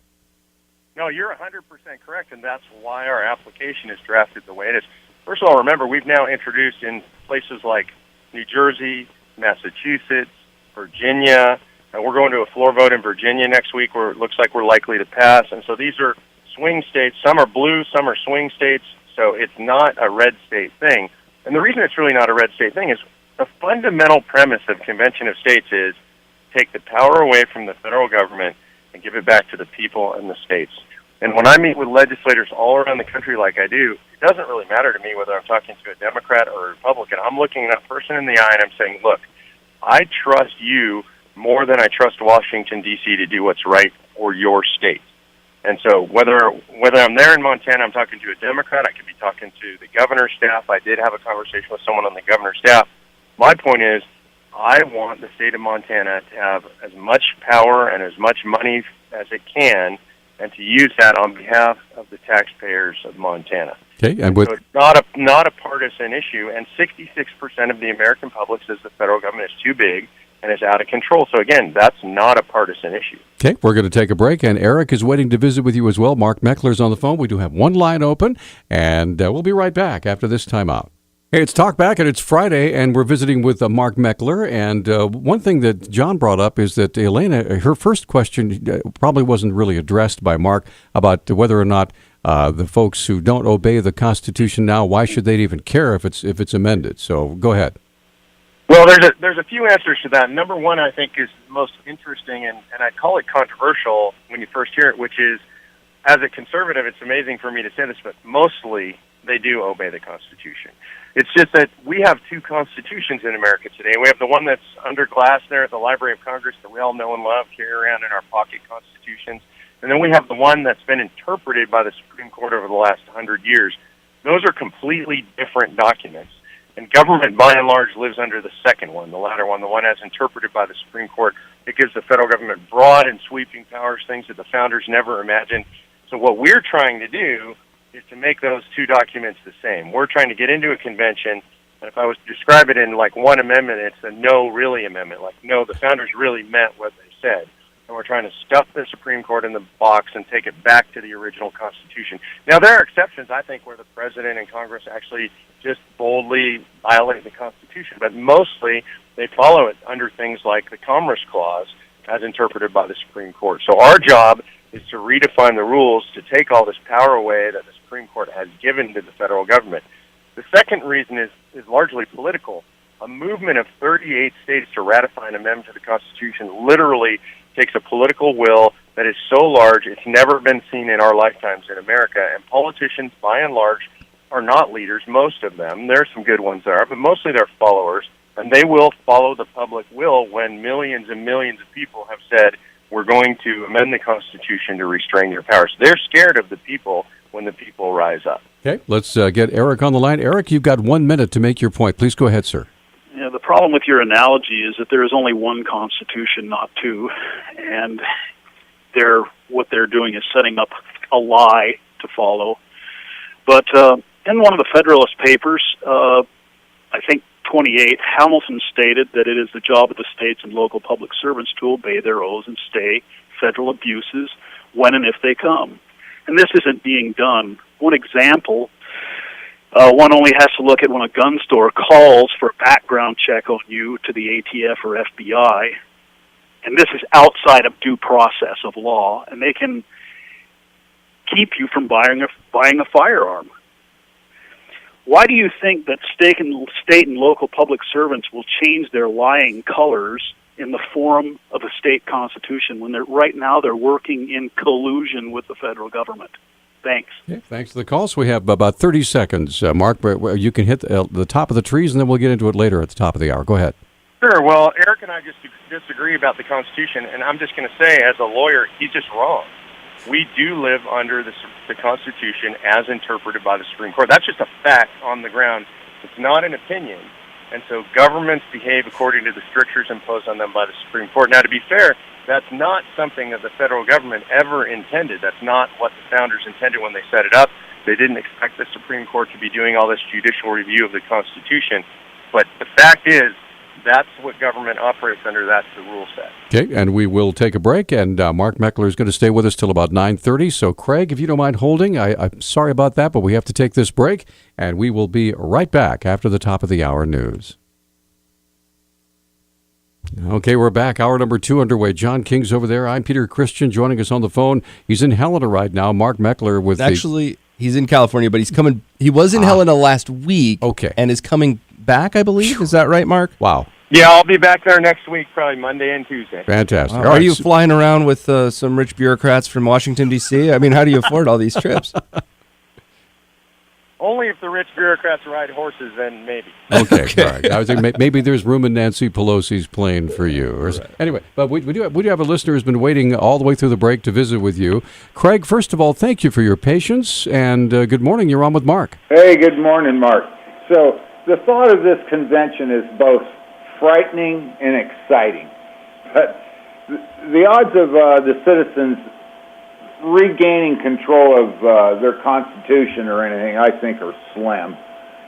S10: No, you're 100% correct, and that's why our application is drafted the way it is. First of all, remember, we've now introduced in places like New Jersey, Massachusetts, Virginia, and we're going to a floor vote in Virginia next week where it looks like we're likely to pass. And so these are swing states. Some are blue, some are swing states, so it's not a red state thing. And the reason it's really not a red state thing is the fundamental premise of Convention of States is take the power away from the federal government and give it back to the people and the states. And when I meet with legislators all around the country like I do, it doesn't really matter to me whether I'm talking to a Democrat or a Republican. I'm looking that person in the eye and I'm saying, look, I trust you more than I trust Washington, D.C. to do what's right for your state. And so whether I'm there in Montana, I'm talking to a Democrat, I could be talking to the governor's staff. I did have a conversation with someone on the governor's staff. My point is, I want the state of Montana to have as much power and as much money as it can, and to use that on behalf of the taxpayers of Montana.
S1: Okay,
S10: and so it's not a partisan issue, and 66% of the American public says the federal government is too big and is out of control. So again, that's not a partisan issue.
S1: Okay, we're going to take a break, and Eric is waiting to visit with you as well. Mark Meckler's on the phone. We do have one line open, and we'll be right back after this timeout. Hey, it's Talk Back, and it's Friday, and we're visiting with Mark Meckler. And one thing that John brought up is that Elena, her first question probably wasn't really addressed by Mark about whether or not the folks who don't obey the Constitution now, why should they even care if it's amended? So go ahead.
S10: Well, there's a few answers to that. Number one, I think, is most interesting, and I call it controversial when you first hear it, which is, as a conservative, it's amazing for me to say this, but mostly they do obey the Constitution. It's just that we have two constitutions in America today. We have the one that's under glass there at the Library of Congress that we all know and love, carry around in our pocket constitutions. And then we have the one that's been interpreted by the Supreme Court over the last 100 years. Those are completely different documents. And government, by and large, lives under the second one, the latter one, the one as interpreted by the Supreme Court. It gives the federal government broad and sweeping powers, things that the founders never imagined. So what we're trying to do is to make those two documents the same. We're trying to get into a convention, and if I was to describe it in like one amendment, it's a no really amendment. Like, no, the founders really meant what they said. And we're trying to stuff the Supreme Court in the box and take it back to the original Constitution. Now, there are exceptions, I think, where the President and Congress actually just boldly violate the Constitution, but mostly they follow it under things like the Commerce Clause as interpreted by the Supreme Court. So our job is to redefine the rules to take all this power away that the Supreme Court has given to the federal government. The second reason is largely political. A movement of 38 states to ratify an amendment to the Constitution literally takes a political will that is so large it's never been seen in our lifetimes in America. And politicians, by and large, are not leaders, most of them. There are some good ones there, but mostly they're followers. And they will follow the public will when millions and millions of people have said, we're going to amend the Constitution to restrain your powers. They're scared of the people when the people rise up.
S1: Okay, let's get Eric on the line. Eric, you've got 1 minute to make your point. Please go ahead, sir.
S12: Yeah, the problem with your analogy is that there is only one Constitution, not two, and what they're doing is setting up a lie to follow. But in one of the Federalist Papers, I think 28, Hamilton stated that it is the job of the states and local public servants to obey their oaths and stay federal abuses when and if they come. And this isn't being done. One example One only has to look at when a gun store calls for a background check on you to the ATF or FBI, and this is outside of due process of law, and they can keep you from buying a firearm. Why do you think that state and local public servants will change their lying colors in the form of a state constitution when right now they're working in collusion with the federal government? Thanks.
S1: Okay, thanks for the call. So we have about 30 seconds. Mark, you can hit the top of the trees, and then we'll get into it later at the top of the hour. Go ahead.
S10: Sure. Well, Eric and I just disagree about the Constitution, and I'm just going to say, as a lawyer, he's just wrong. We do live under the Constitution as interpreted by the Supreme Court. That's just a fact on the ground. It's not an opinion. And so governments behave according to the strictures imposed on them by the Supreme Court. Now, to be fair, that's not something that the federal government ever intended. That's not what the founders intended when they set it up. They didn't expect the Supreme Court to be doing all this judicial review of the Constitution. But the fact is, that's what government operates under. That's the rule set.
S1: Okay, and we will take a break, and Mark Meckler is going to stay with us till about 9:30. So, Craig, if you don't mind holding, I'm sorry about that, but we have to take this break, and we will be right back after the top of the hour news. Okay, we're back. Hour number 2 underway. John King's over there. I'm Peter Christian. Joining us on the phone, he's in Helena right now. Mark Meckler with
S2: Actually, he's in California, but he's coming. He was in Helena last week.
S1: Okay,
S2: and is coming back, I believe. Is that right, Mark?
S1: Wow.
S10: Yeah, I'll be back there next week, probably Monday and Tuesday.
S1: Fantastic.
S2: Wow. Are you flying around with some rich bureaucrats from Washington, D.C.? I mean, how do you afford all these trips?
S10: Only if the rich bureaucrats ride horses, then maybe.
S1: Okay. All right. I was thinking maybe there's room in Nancy Pelosi's plane for you. Anyway, but we do have a listener who's been waiting all the way through the break to visit with you. Craig, first of all, thank you for your patience, and good morning. You're on with Mark.
S13: Hey, good morning, Mark. So the thought of this convention is both frightening and exciting. But the odds of the citizens regaining control of their constitution or anything, I think, are slim.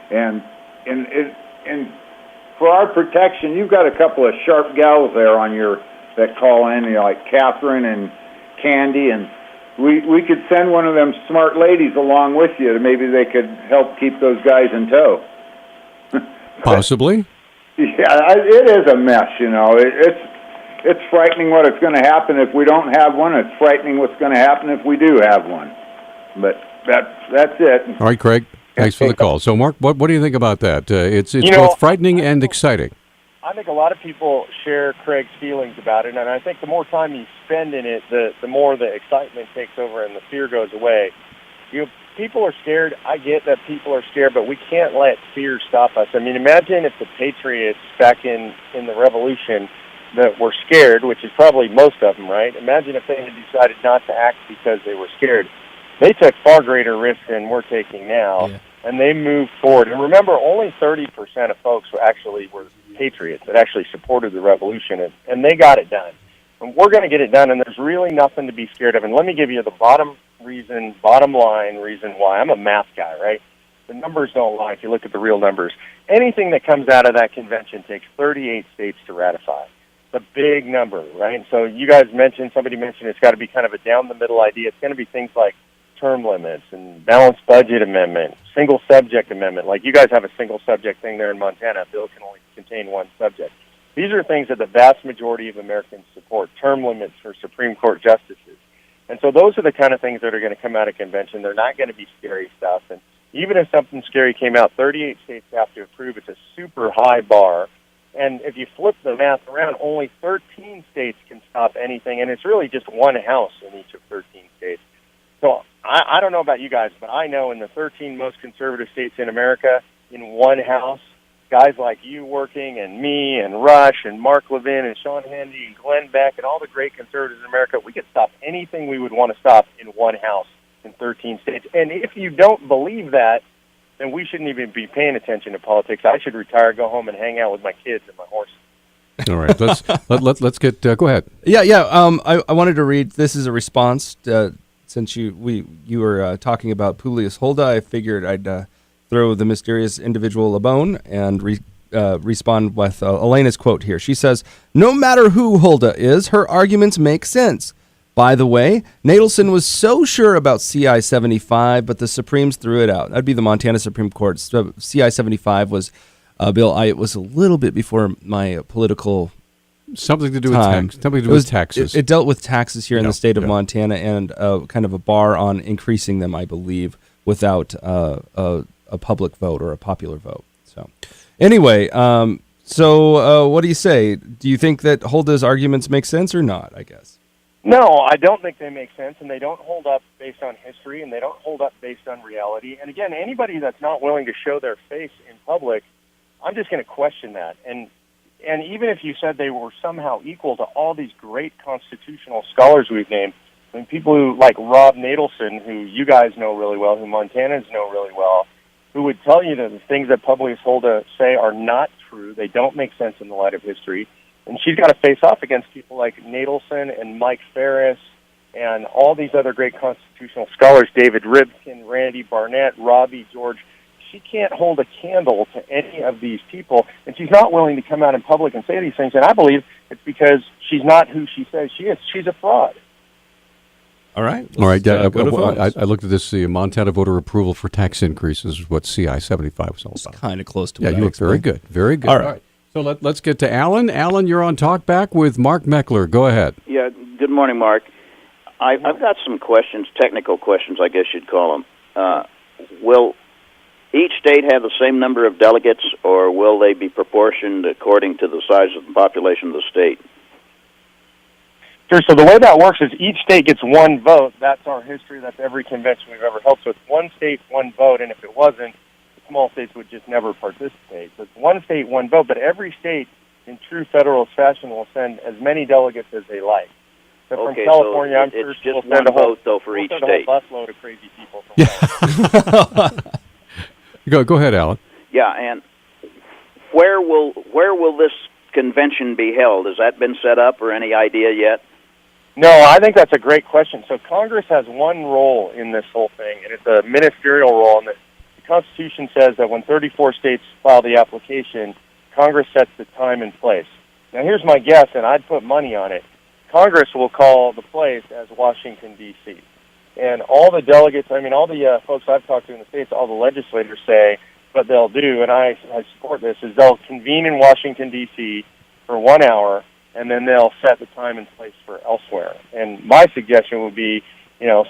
S13: And for our protection, you've got a couple of sharp gals there on that call in, like Catherine and Candy, and we could send one of them smart ladies along with you. Maybe they could help keep those guys in tow.
S1: Possibly.
S13: Yeah, it is a mess, It's frightening what it's going to happen if we don't have one. It's frightening what's going to happen if we do have one. But that's it.
S1: All right, Craig. Thanks for the call. So, Mark, what do you think about that? It's both frightening and exciting.
S10: I think a lot of people share Craig's feelings about it, and I think the more time you spend in it, the more the excitement takes over and the fear goes away. People are scared. I get that people are scared, but we can't let fear stop us. I mean, imagine if the Patriots back in the Revolution that were scared, which is probably most of them, right? Imagine if they had decided not to act because they were scared. They took far greater risks than we're taking now, and they moved forward. And remember, only 30% of folks were Patriots that actually supported the revolution, and they got it done. And we're going to get it done, and there's really nothing to be scared of. And let me give you the bottom line reason why. I'm a math guy, right? The numbers don't lie if you look at the real numbers. Anything that comes out of that convention takes 38 states to ratify. It's a big number, right? So you guys somebody mentioned it's got to be kind of a down-the-middle idea. It's going to be things like term limits and balanced budget amendment, single subject amendment. Like you guys have a single subject thing there in Montana. A bill can only contain one subject. These are things that the vast majority of Americans support, term limits for Supreme Court justices. And so those are the kind of things that are going to come out of convention. They're not going to be scary stuff. And even if something scary came out, 38 states have to approve. It's a super high bar. And if you flip the math around, only 13 states can stop anything. And it's really just one house in each of 13 states. So I don't know about you guys, but I know in the 13 most conservative states in America, in one house, guys like you working and me and Rush and Mark Levin and Sean Hannity and Glenn Beck and all the great conservatives in America, we could stop anything we would want to stop in one house in 13 states. And if you don't believe that, then we shouldn't even be paying attention to politics. I should retire, go home, and hang out with my kids and my horse.
S1: All right, let's get go ahead.
S2: I wanted to read. This is a response since you were talking about Publius Hulda. I figured I'd throw the mysterious individual a bone and respond with Elena's quote here. She says, "No matter who Hulda is, her arguments make sense. By the way, Nadelson was so sure about CI 75, but the Supremes threw it out. That'd be the Montana Supreme Court. CI 75 was a bill. It was a little bit before my political
S1: something to do
S2: time.
S1: with something to do with taxes.
S2: It dealt with taxes here in the state of Montana and kind of a bar on increasing them, I believe, without a public vote or a popular vote. So, anyway, what do you say? Do you think that Hulda's arguments make sense or not? I guess.
S10: No, I don't think they make sense, and they don't hold up based on history, and they don't hold up based on reality. And again, anybody that's not willing to show their face in public, I'm just going to question that. And even if you said they were somehow equal to all these great constitutional scholars we've named, I mean, people who like Rob Nadelson, who you guys know really well, who Montanans know really well, who would tell you that the things that publicists Hulda say are not true, they don't make sense in the light of history. And she's got to face off against people like Nadelson and Mike Ferris and all these other great constitutional scholars, David Rivkin, Randy Barnett, Robbie George. She can't hold a candle to any of these people, and she's not willing to come out in public and say these things. And I believe it's because she's not who she says she is. She's a fraud.
S2: All right.
S1: All right. I looked at this. The Montana voter approval for tax increases is what CI 75 was all about.
S2: Kind of close to
S1: what you look very good. Very good. All right. So let's get to Alan. Alan, you're on Talkback with Mark Meckler. Go ahead.
S14: Yeah, good morning, Mark. I've got some questions, technical questions, I guess you'd call them. Will each state have the same number of delegates, or will they be proportioned according to the size of the population of the state?
S10: Sure, so the way that works is each state gets one vote. That's our history. That's every convention we've ever held. So it's one state, one vote, and if it wasn't, small states would just never participate. So it's one state, one vote, but every state, in true Federalist fashion, will send as many delegates as they like. So from California,
S14: so
S10: I'm sure
S14: it's just
S10: we'll
S14: one vote, though, for each state.
S10: We'll send a whole busload of crazy people from California.
S1: Go ahead, Alan.
S14: Yeah, and where will this convention be held? Has that been set up, or any idea yet?
S10: No, I think that's a great question. So Congress has one role in this whole thing, and it's a ministerial role, and the Constitution says that when 34 states file the application, Congress sets the time and place. Now, here's my guess, and I'd put money on it. Congress will call the place as Washington, D.C. And all the delegates, all the folks I've talked to in the states, all the legislators say what they'll do, and I support this, is they'll convene in Washington, D.C. for 1 hour, and then they'll set the time and place for elsewhere. And my suggestion would be,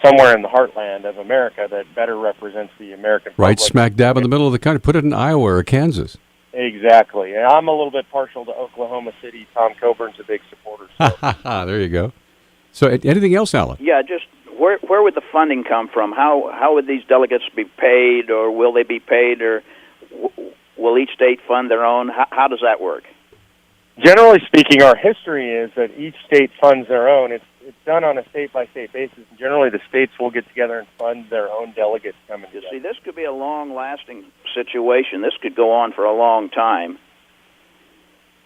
S10: somewhere in the heartland of America that better represents the American public.
S1: Right smack dab in the middle of the country. Put it in Iowa or Kansas.
S10: Exactly. And I'm a little bit partial to Oklahoma City. Tom Coburn's a big supporter. So.
S1: There you go. So anything else, Alan?
S14: Yeah, just where would the funding come from? How would these delegates be paid, or will they be paid, or will each state fund their own? How does that work?
S10: Generally speaking, our history is that each state funds their own. It's done on a state-by-state basis. And generally, the states will get together and fund their own delegates coming together.
S14: See, this could be a long-lasting situation. This could go on for a long time.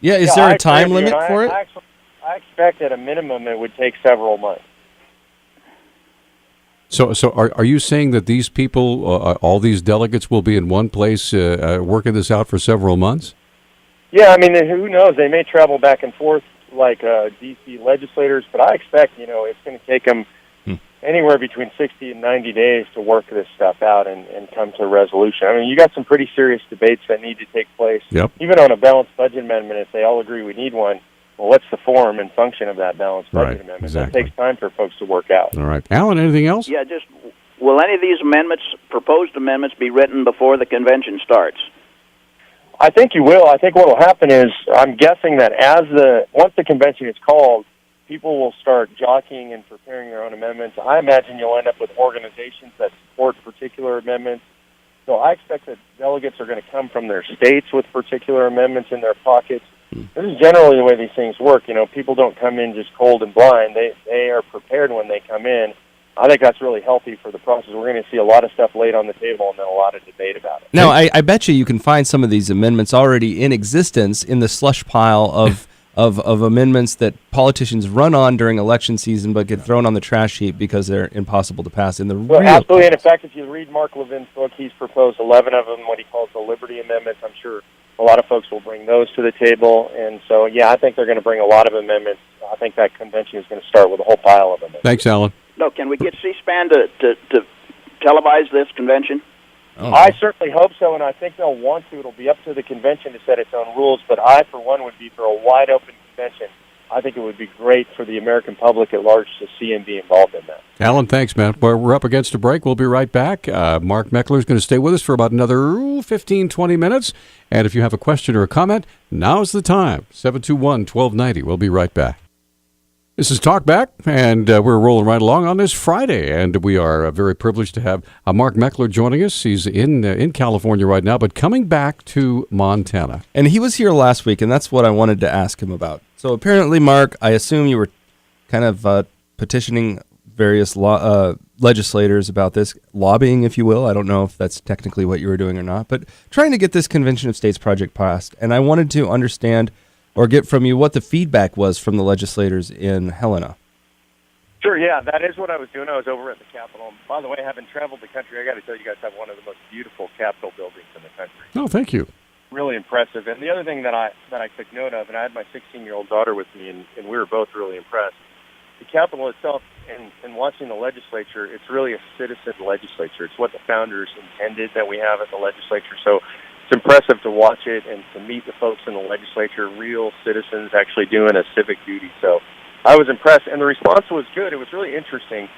S2: Yeah, is there a time limit for it?
S10: I expect at a minimum it would take several months.
S1: So are you saying that these people, all these delegates, will be in one place working this out for several months?
S10: Yeah, who knows? They may travel back and forth like D.C. legislators, but I expect, it's going to take them anywhere between 60 and 90 days to work this stuff out and come to a resolution. You got some pretty serious debates that need to take place.
S1: Yep.
S10: Even on a balanced budget amendment, if they all agree we need one, well, what's the form and function of that balanced budget amendment?
S1: Exactly.
S10: That takes time for folks to work out.
S1: All right. Alan, anything else?
S14: Yeah, just will any of these proposed amendments, be written before the convention starts?
S10: I think you will. I think what will happen is, I'm guessing that once the convention is called, people will start jockeying and preparing their own amendments. I imagine you'll end up with organizations that support particular amendments. So I expect that delegates are going to come from their states with particular amendments in their pockets. This is generally the way these things work. People don't come in just cold and blind. They are prepared when they come in. I think that's really healthy for the process. We're going to see a lot of stuff laid on the table and then a lot of debate about it.
S2: Now, I bet you can find some of these amendments already in existence in the slush pile of amendments that politicians run on during election season but get thrown on the trash heap because they're impossible to pass in the real
S10: absolutely. And in fact, if you read Mark Levin's book, he's proposed 11 of them, what he calls the Liberty Amendments. I'm sure a lot of folks will bring those to the table. And so, yeah, I think they're going to bring a lot of amendments. I think that convention is going to start with a whole pile of amendments.
S1: Thanks, Alan.
S14: No, can we get C-SPAN to televise this convention?
S10: Oh. I certainly hope so, and I think they'll want to. It'll be up to the convention to set its own rules, but I, for one, would be for a wide-open convention. I think it would be great for the American public at large to see and be involved in that.
S1: Alan, thanks, man. We're up against a break. We'll be right back. Mark Meckler is going to stay with us for about another 15, 20 minutes. And if you have a question or a comment, now's the time. 721-1290. We'll be right back. This is Talk Back, and we're rolling right along on this Friday, and we are very privileged to have Mark Meckler joining us. He's in California right now, but coming back to Montana.
S2: And he was here last week, and that's what I wanted to ask him about. So apparently, Mark, I assume you were kind of petitioning various legislators about this, lobbying, if you will. I don't know if that's technically what you were doing or not, but trying to get this Convention of States project passed. And I wanted to understand or get from you what the feedback was from the legislators in Helena.
S10: Sure, yeah, that is what I was doing. I was over at the Capitol. And by the way, having traveled the country, I got to tell you guys have one of the most beautiful Capitol buildings in the country.
S1: Oh, thank you.
S10: Really impressive. And the other thing that I took note of, and I had my 16-year-old daughter with me, and we were both really impressed. The Capitol itself, and watching the legislature, it's really a citizen legislature. It's what the founders intended that we have at the legislature. So it's impressive to watch it and to meet the folks in the legislature, real citizens actually doing a civic duty. So I was impressed, and the response was good. It was really interesting.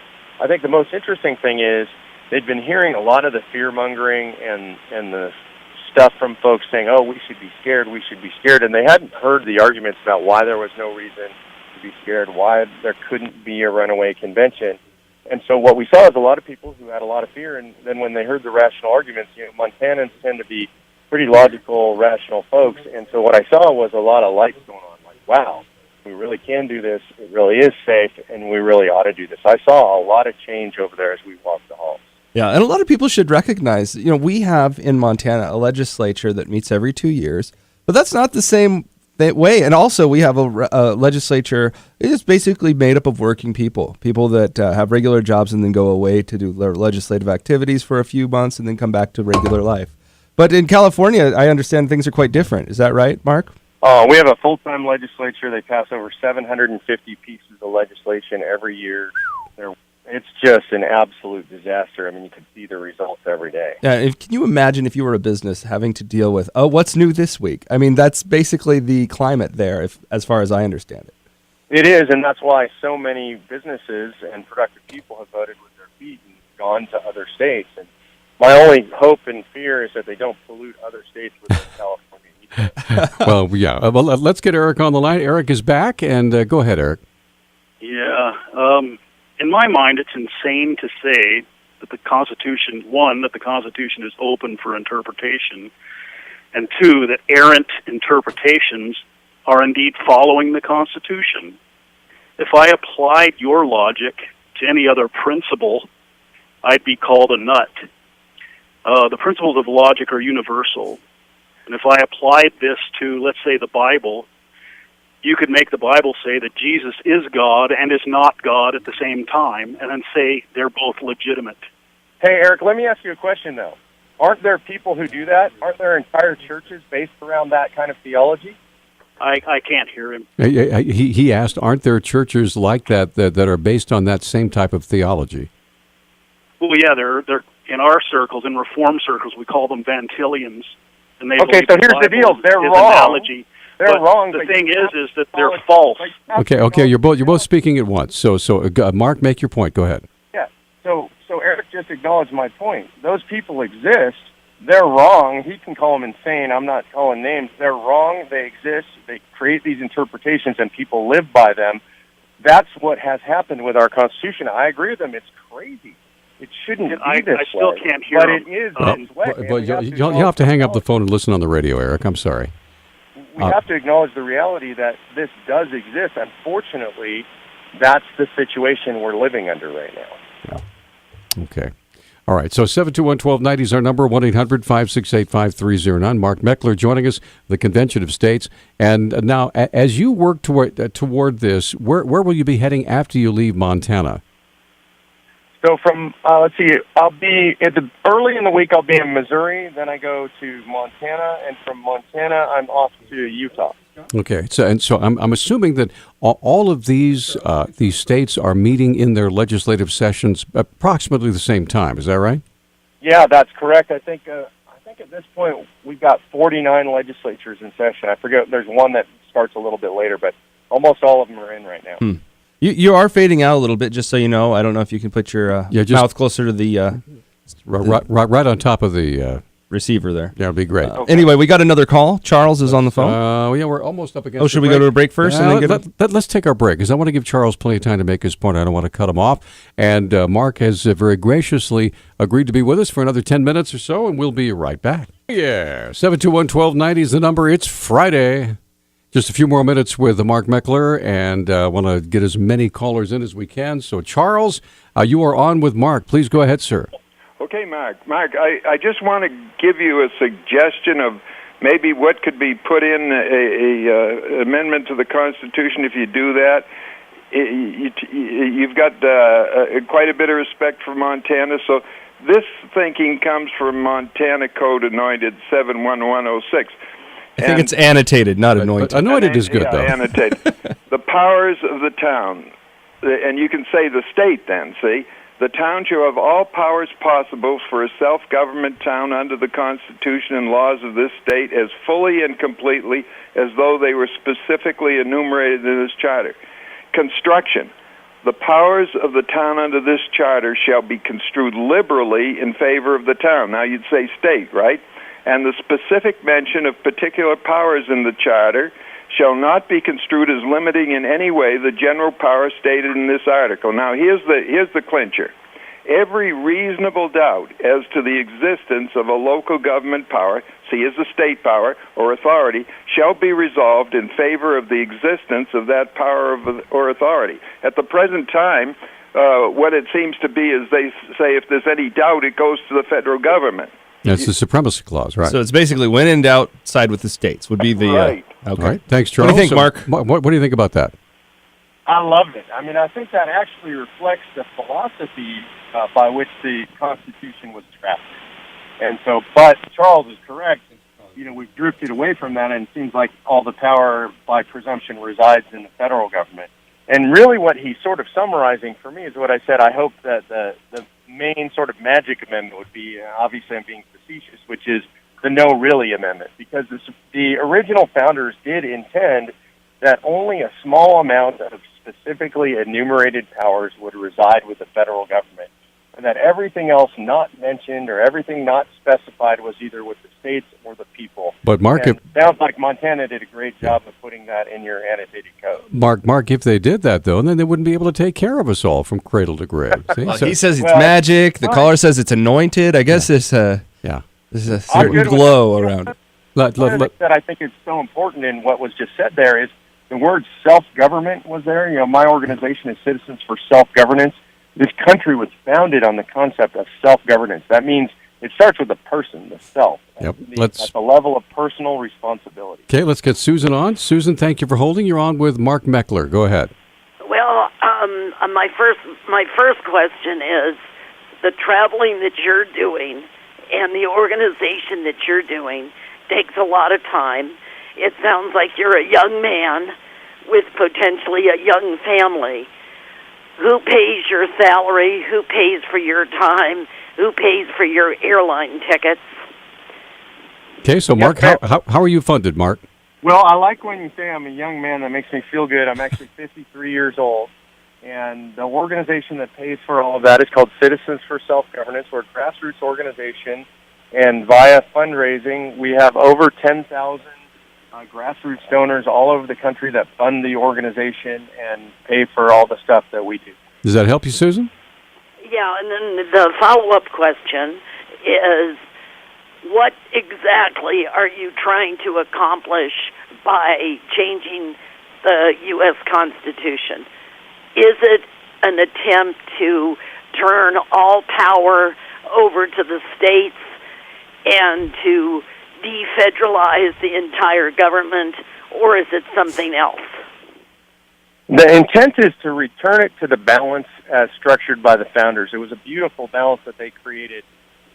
S10: I think the most interesting thing is they'd been hearing a lot of the fear-mongering and the stuff from folks saying, oh, we should be scared, and they hadn't heard the arguments about why there was no reason to be scared, why there couldn't be a runaway convention. And so what we saw is a lot of people who had a lot of fear, and then when they heard the rational arguments, Montanans tend to be pretty logical, rational folks, and so what I saw was a lot of lights going on, like, wow, we really can do this, it really is safe, and we really ought to do this. I saw a lot of change over there as we walked the halls.
S2: Yeah, and a lot of people should recognize, we have in Montana a legislature that meets every 2 years, but that's not the same way. And also we have a legislature, it is basically made up of working people that have regular jobs and then go away to do their legislative activities for a few months and then come back to regular life. But in California, I understand things are quite different. Is that right, Mark?
S10: We have a full-time legislature. They pass over 750 pieces of legislation every year. It's just an absolute disaster. I mean, you can see the results every day.
S2: Yeah, can you imagine if you were a business having to deal with, what's new this week? I mean, that's basically the climate there, as far as I understand it.
S10: It is, and that's why so many businesses and productive people have voted with their feet and gone to other states. And my only hope and fear is that they don't pollute other states with California.
S1: Well, yeah. Well, let's get Eric on the line. Eric is back, and go ahead, Eric.
S12: Yeah. In my mind, it's insane to say that the Constitution, one, that the Constitution is open for interpretation, and two, that errant interpretations are indeed following the Constitution. If I applied your logic to any other principle, I'd be called a nut. The principles of logic are universal. And if I applied this to, let's say, the Bible, you could make the Bible say that Jesus is God and is not God at the same time, and then say they're both legitimate.
S10: Hey, Eric, let me ask you a question, though. Aren't there people who do that? Aren't there entire churches based around that kind of theology?
S12: I can't hear him.
S1: He asked, aren't there churches like that are based on that same type of theology?
S12: Well, yeah, they're in our circles, in Reform circles, we call them Vantillians. And they
S10: okay, so here's the deal. They're wrong.
S12: Analogy.
S10: They're wrong.
S12: The thing is that they're false.
S1: Okay. You're both speaking at once. So Mark, make your point. Go ahead.
S10: Yeah. So Eric just acknowledged my point. Those people exist. They're wrong. He can call them insane. I'm not calling names. They're wrong. They exist. They create these interpretations, and people live by them. That's what has happened with our Constitution. I agree with them. It's crazy. It shouldn't be this way.
S12: I still can't hear
S10: but
S12: him.
S10: It is this way.
S1: But you'll have to hang up the phone and listen on the radio, Eric. I'm sorry.
S10: We have to acknowledge the reality that this does exist. Unfortunately, that's the situation we're living under right now.
S1: Yeah. Okay. All right. So 721-1290 is our number, 1-800-568-5309. Mark Meckler joining us, the Convention of States. And now, as you work toward this, where will you be heading after you leave Montana?
S10: So from, let's see, I'll be, early in the week I'll be in Missouri, then I go to Montana, and from Montana I'm off to Utah.
S1: Okay, so I'm assuming that all of these states are meeting in their legislative sessions approximately the same time. Is that right?
S10: Yeah, that's correct. I think at this point we've got 49 legislatures in session. I forget, there's one that starts a little bit later, but almost all of them are in right now.
S2: You are fading out a little bit, just so you know. I don't know if you can put your mouth closer to the
S1: right on top of the
S2: receiver there.
S1: Yeah, it'd be great.
S2: Anyway, we got another call. Charles is on the phone.
S1: Yeah, we're almost up against.
S2: Oh, should we go to a break first? And then
S1: let's take our break, because I want to give Charles plenty of time to make his point. I don't want to cut him off. And Mark has very graciously agreed to be with us for another 10 minutes or so, and we'll be right back. Yeah, 721-1290 is the number. It's Friday. Just a few more minutes with Mark Meckler, and I want to get as many callers in as we can. So, Charles, you are on with Mark. Please go ahead, sir.
S7: Okay, Mark, I just want to give you a suggestion of maybe what could be put in a amendment to the Constitution if you do that. You've got quite a bit of respect for Montana, so this thinking comes from Montana Code Anointed 71106.
S2: I think it's annotated, not anointed.
S1: But anointed is good, though.
S7: Annotated. The powers of the town, and you can say the state then, see? The town shall have all powers possible for a self-government town under the Constitution and laws of this state as fully and completely as though they were specifically enumerated in this charter. Construction. The powers of the town under this charter shall be construed liberally in favor of the town. Now, you'd say state, right? And the specific mention of particular powers in the charter shall not be construed as limiting in any way the general power stated in this article. Now, here's the clincher. Every reasonable doubt as to the existence of a local government power, see as a state power or authority, shall be resolved in favor of the existence of that power or authority. At the present time, what it seems to be is they say if there's any doubt, it goes to the federal government.
S1: That's the supremacy clause, right?
S2: So it's basically when in doubt, side with the states would be the...
S7: Right.
S2: Okay.
S1: All right. Thanks, Charles.
S2: What do you think, Mark?
S1: What do you think about that?
S10: I loved it. I mean, I think that actually reflects the philosophy by which the Constitution was drafted. And so, but Charles is correct. You know, we've drifted away from that, and it seems like all the power by presumption resides in the federal government. And really what he's sort of summarizing for me is what I said. I hope that the main sort of magic amendment would be, obviously I'm being facetious, which is the no really amendment, because the original founders did intend that only a small amount of specifically enumerated powers would reside with the federal government, and that everything else not mentioned or everything not specified was either with the states or the people.
S1: But Mark,
S10: it sounds like Montana did a great job of putting that in your annotated code.
S1: Mark, if they did that though, then they wouldn't be able to take care of us all from cradle to grave. See?
S2: Well, he says it's magic. The caller says it's anointed. I guess there's a certain glow around it.
S10: One of the things that I think is so important in what was just said there is the word self-government was there. You know, my organization is Citizens for Self-Governance. This country was founded on the concept of self-governance. That means it starts with the person, the self,
S1: yep.
S10: At the level of personal responsibility.
S1: Okay, let's get Susan on. Susan, thank you for holding. You're on with Mark Meckler. Go ahead.
S15: Well, my first question is the traveling that you're doing and the organization that you're doing takes a lot of time. It sounds like you're a young man with potentially a young family. Who pays your salary? Who pays for your time? Who pays for your airline tickets?
S1: Okay, so Mark, how are you funded, Mark?
S10: Well, I like when you say I'm a young man. That makes me feel good. I'm actually 53 years old, and the organization that pays for all of that is called Citizens for Self-Governance. We're a grassroots organization, and via fundraising, we have over 10,000 grassroots donors all over the country that fund the organization and pay for all the stuff that we do.
S1: Does that help you, Susan?
S15: Yeah, and then the follow-up question is, what exactly are you trying to accomplish by changing the U.S. Constitution? Is it an attempt to turn all power over to the states and to defederalize the entire government, or is it something else?
S10: The intent is to return it to the balance as structured by the founders. It was a beautiful balance that they created.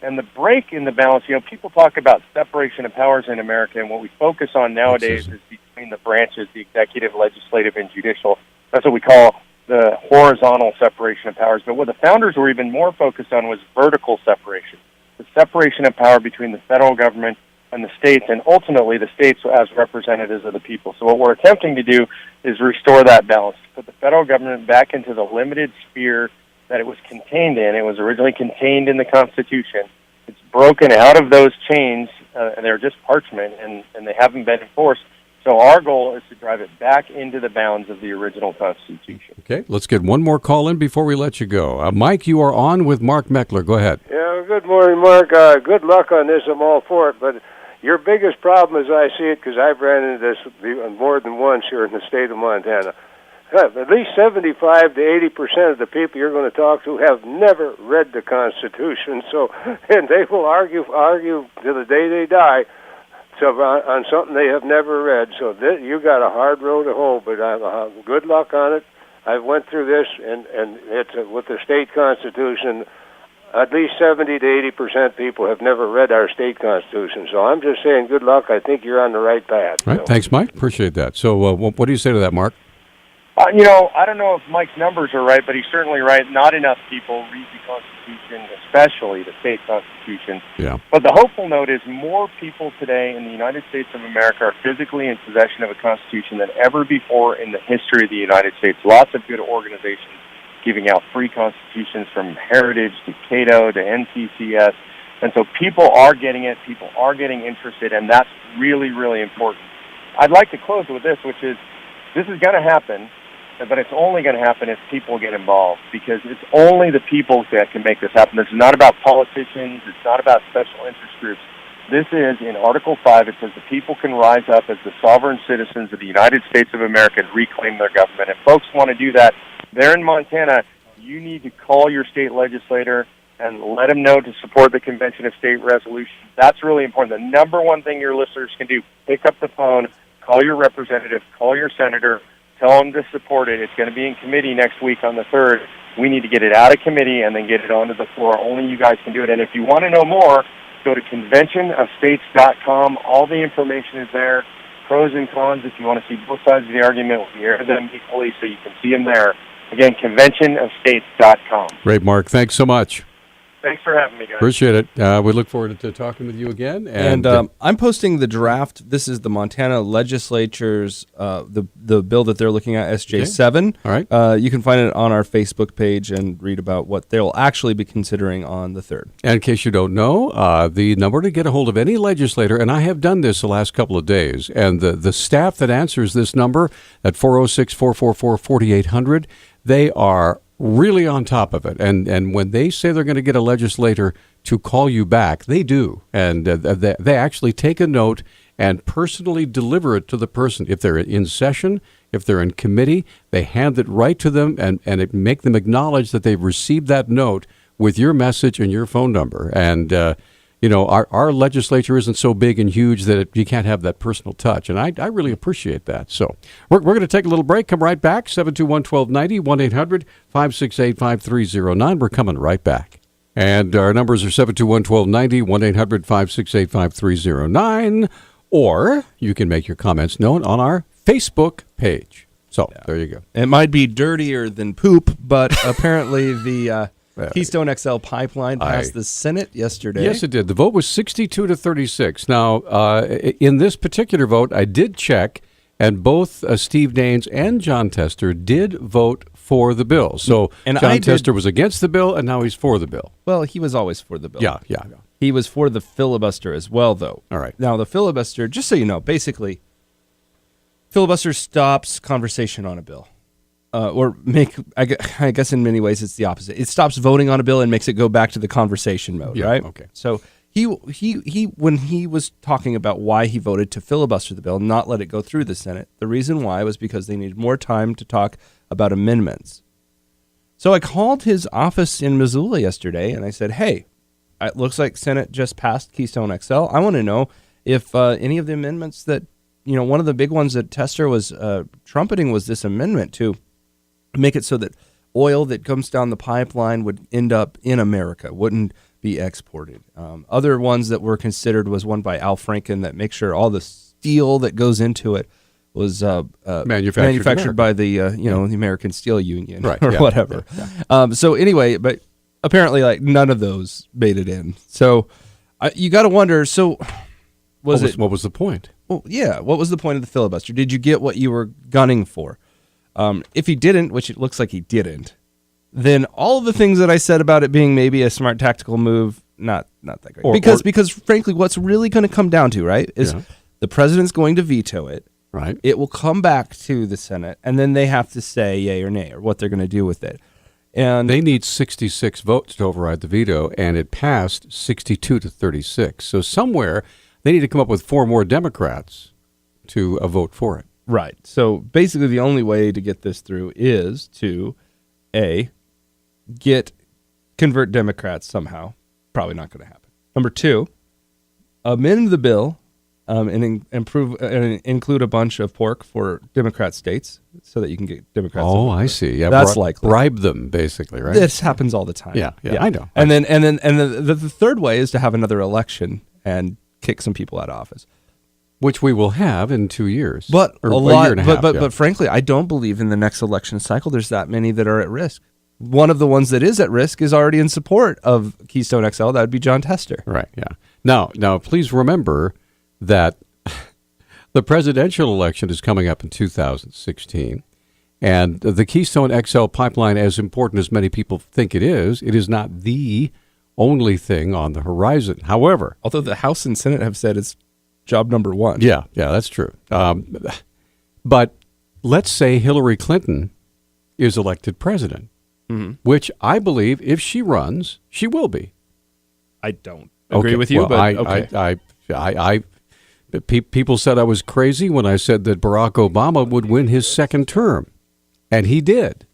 S10: And the break in the balance, people talk about separation of powers in America, and what we focus on nowadays is between the branches, the executive, legislative, and judicial. That's what we call the horizontal separation of powers. But what the founders were even more focused on was vertical separation, the separation of power between the federal government and the states, and ultimately the states as representatives of the people. So what we're attempting to do is restore that balance, to put the federal government back into the limited sphere that it was contained in. It was originally contained in the Constitution. It's broken out of those chains, and they're just parchment, and they haven't been enforced. So our goal is to drive it back into the bounds of the original Constitution.
S1: Okay, let's get one more call in before we let you go. Mike, you are on with Mark Meckler. Go ahead.
S16: Yeah, good morning, Mark. Good luck on this. I'm all for it, but your biggest problem, as I see it, because I've ran into this more than once here in the state of Montana, at least 75 to 80% of the people you're going to talk to have never read the Constitution, and they will argue to the day they die on something they have never read. So you got a hard road to hoe, but good luck on it. I went through this, and it's with the state Constitution. At least 70 to 80% people have never read our state Constitution. So I'm just saying good luck. I think you're on the right path.
S1: All right, thanks, Mike. Appreciate that. So what do you say to that, Mark?
S10: I don't know if Mike's numbers are right, but he's certainly right. Not enough people read the Constitution, especially the state Constitution.
S1: Yeah.
S10: But the hopeful note is more people today in the United States of America are physically in possession of a Constitution than ever before in the history of the United States. Lots of good organizations giving out free constitutions, from Heritage to Cato to NCCS. And so people are getting it, people are getting interested, and that's really, really important. I'd like to close with this, which is this is going to happen, but it's only going to happen if people get involved, because it's only the people that can make this happen. This is not about politicians. It's not about special interest groups. This is, in Article 5, it says the people can rise up as the sovereign citizens of the United States of America and reclaim their government. If folks want to do that, there in Montana, you need to call your state legislator and let them know to support the Convention of State Resolution. That's really important. The number one thing your listeners can do, pick up the phone, call your representative, call your senator, tell them to support it. It's going to be in committee next week on the 3rd. We need to get it out of committee and then get it onto the floor. Only you guys can do it. And if you want to know more, go to conventionofstates.com. All the information is there, pros and cons. If you want to see both sides of the argument, we air them equally so you can see them there. Again, conventionofstates.com.
S1: Great, Mark. Thanks so much.
S10: Thanks for having me, guys.
S1: Appreciate it. We look forward to talking with you again.
S2: And I'm posting the draft. This is the Montana Legislature's, the bill that they're looking at, SJ7.
S1: Okay. All right.
S2: You can find it on our Facebook page and read about what they'll actually be considering on the 3rd.
S1: And in case you don't know, the number to get a hold of any legislator, and I have done this the last couple of days, and the staff that answers this number at 406-444-4800, they are really on top of it. And when they say they're going to get a legislator to call you back, they do. And they actually take a note and personally deliver it to the person. If they're in session, if they're in committee, they hand it right to them and make them acknowledge that they've received that note with your message and your phone number. And our legislature isn't so big and huge that you can't have that personal touch, and I really appreciate that. So we're going to take a little break, come right back, 721-1290, 1-800-568-5309. We're coming right back. And our numbers are 721-1290, 1-800-568-5309, or you can make your comments known on our Facebook page. So there you go.
S2: It might be dirtier than poop, but apparently the Keystone XL pipeline passed the Senate yesterday.
S1: Yes, it did. The vote was 62-36. Now, in this particular vote, I did check, and both Steve Daines and John Tester did vote for the bill. So John Tester was against the bill, and now he's for the bill.
S2: Well, he was always for the bill.
S1: Yeah.
S2: He was for the filibuster as well, though.
S1: All right.
S2: Now, the filibuster, just so you know, basically, filibuster stops conversation on a bill. I guess in many ways it's the opposite. It stops voting on a bill and makes it go back to the conversation mode, right?
S1: Okay.
S2: So he when he was talking about why he voted to filibuster the bill and not let it go through the Senate, the reason why was because they needed more time to talk about amendments. So I called his office in Missoula yesterday and I said, hey, it looks like Senate just passed Keystone XL. I want to know if any of the amendments that one of the big ones that Tester was trumpeting was this amendment to make it so that oil that comes down the pipeline would end up in America, wouldn't be exported. Other ones that were considered was one by Al Franken that makes sure all the steel that goes into it was manufactured by the the American Steel Union,
S1: right,
S2: or whatever. So anyway, but apparently like none of those made it in. So you got to wonder. So what
S1: was the point?
S2: Well, yeah, what was the point of the filibuster? Did you get what you were gunning for? If he didn't, which it looks like he didn't, then all of the things that I said about it being maybe a smart tactical move, not that great. Because frankly, what's really going to come down to, right, is the president's going to veto it.
S1: Right.
S2: It will come back to the Senate, and then they have to say yay or nay or what they're going to do with it. And
S1: they need 66 votes to override the veto, and it passed 62 to 36. So somewhere they need to come up with 4 more Democrats to vote for it.
S2: Right. So basically the only way to get this through is to, convert Democrats somehow. Probably not going to happen. Number 2, amend the bill and include a bunch of pork for Democrat states so that you can get Democrats.
S1: Oh, I see. Yeah,
S2: that's likely.
S1: Bribe them, basically, right?
S2: This happens all the time.
S1: Yeah, I know.
S2: And then the third way is to have another election and kick some people out of office,
S1: which we will have in 2 years.
S2: But
S1: or a year and a half,
S2: but frankly, I don't believe in the next election cycle there's that many that are at risk. One of the ones that is at risk is already in support of Keystone XL. That would be John Tester.
S1: Right. Yeah. Now, please remember that the presidential election is coming up in 2016, and the Keystone XL pipeline, as important as many people think it is not the only thing on the horizon. However,
S2: although the House and Senate have said it's job number 1.
S1: Yeah, that's true. But let's say Hillary Clinton is elected president, which I believe if she runs, she will be.
S2: I don't agree with you, but okay.
S1: People said I was crazy when I said that Barack Obama would win his second term, and he did.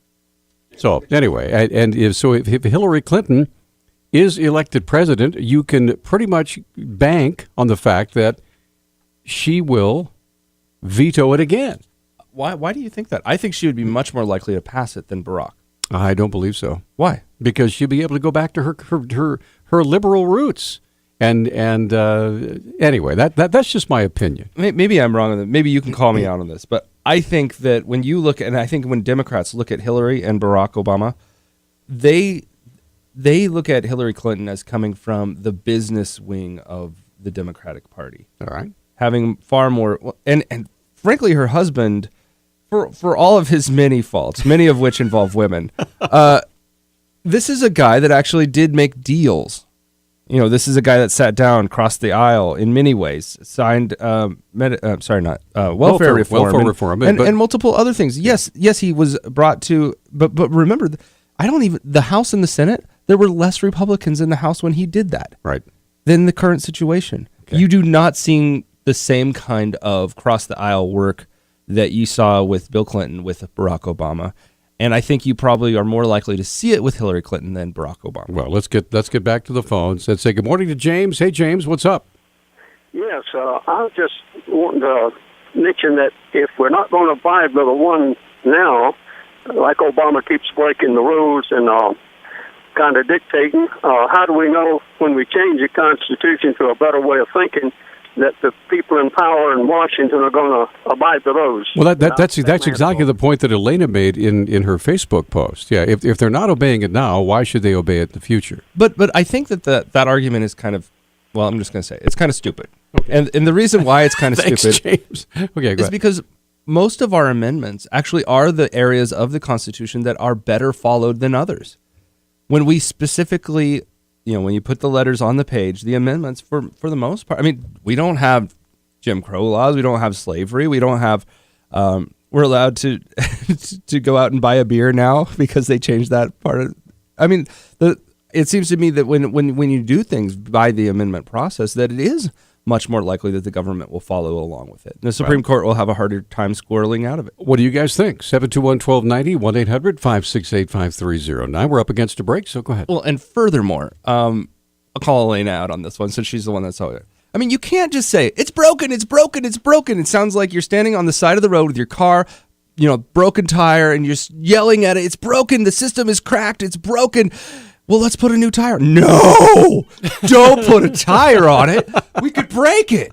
S1: So anyway, if Hillary Clinton is elected president, you can pretty much bank on the fact that she will veto it again.
S2: Why do you think that? I think she would be much more likely to pass it than Barack.
S1: I don't believe so.
S2: Why?
S1: Because she'll be able to go back to her liberal roots. And anyway, that's just my opinion.
S2: Maybe I'm wrong on that. Maybe you can call me out on this. But I think that when you look, and I think when Democrats look at Hillary and Barack Obama, they look at Hillary Clinton as coming from the business wing of the Democratic Party.
S1: All right.
S2: Having far more, and frankly, her husband, for all of his many faults, many of which involve women, this is a guy that actually did make deals. This is a guy that sat down, crossed the aisle in many ways, signed welfare reform, and multiple other things. Yes, he was brought to, but remember, the House and the Senate, there were less Republicans in the House when he did that,
S1: right,
S2: than the current situation. Okay. You do not see the same kind of cross the aisle work that you saw with Bill Clinton, with Barack Obama. And I think you probably are more likely to see it with Hillary Clinton than Barack Obama.
S1: Well, let's get back to the phones. Let's say good morning to James. Hey, James, what's up?
S17: Yes, I was just wanting to mention that if we're not going to abide by the one now, like Obama keeps breaking the rules and kind of dictating, how do we know when we change the Constitution to a better way of thinking that the people in power in Washington are going to abide by those?
S1: Well, that's exactly the point that Elena made in her Facebook post. Yeah, if they're not obeying it now, why should they obey it in the future?
S2: But I think that argument is kind of, well, I'm just going to say, it's kind of stupid. Okay. And the reason why it's kind of stupid,
S1: James. Okay,
S2: is because most of our amendments actually are the areas of the Constitution that are better followed than others. When we specifically, when you put the letters on the page, the amendments, for the most part, we don't have Jim Crow laws, we don't have slavery, we don't have, we're allowed to to go out and buy a beer now because they changed that part of, it seems to me that when you do things by the amendment process, that it is much more likely that the government will follow along with it. The Supreme Court will have a harder time squirreling out of it.
S1: What do you guys think? 721-1290, 1-800-568-5309. We're up against a break, so go ahead.
S2: Well, and furthermore, I'll call Elena out on this one since she's the one that's out there. I mean, you can't just say, it's broken, it's broken, it's broken. It sounds like you're standing on the side of the road with your car, broken tire, and you're just yelling at it. It's broken. The system is cracked. It's broken. Well, let's put a new tire. No, don't put a tire on it. We could break it.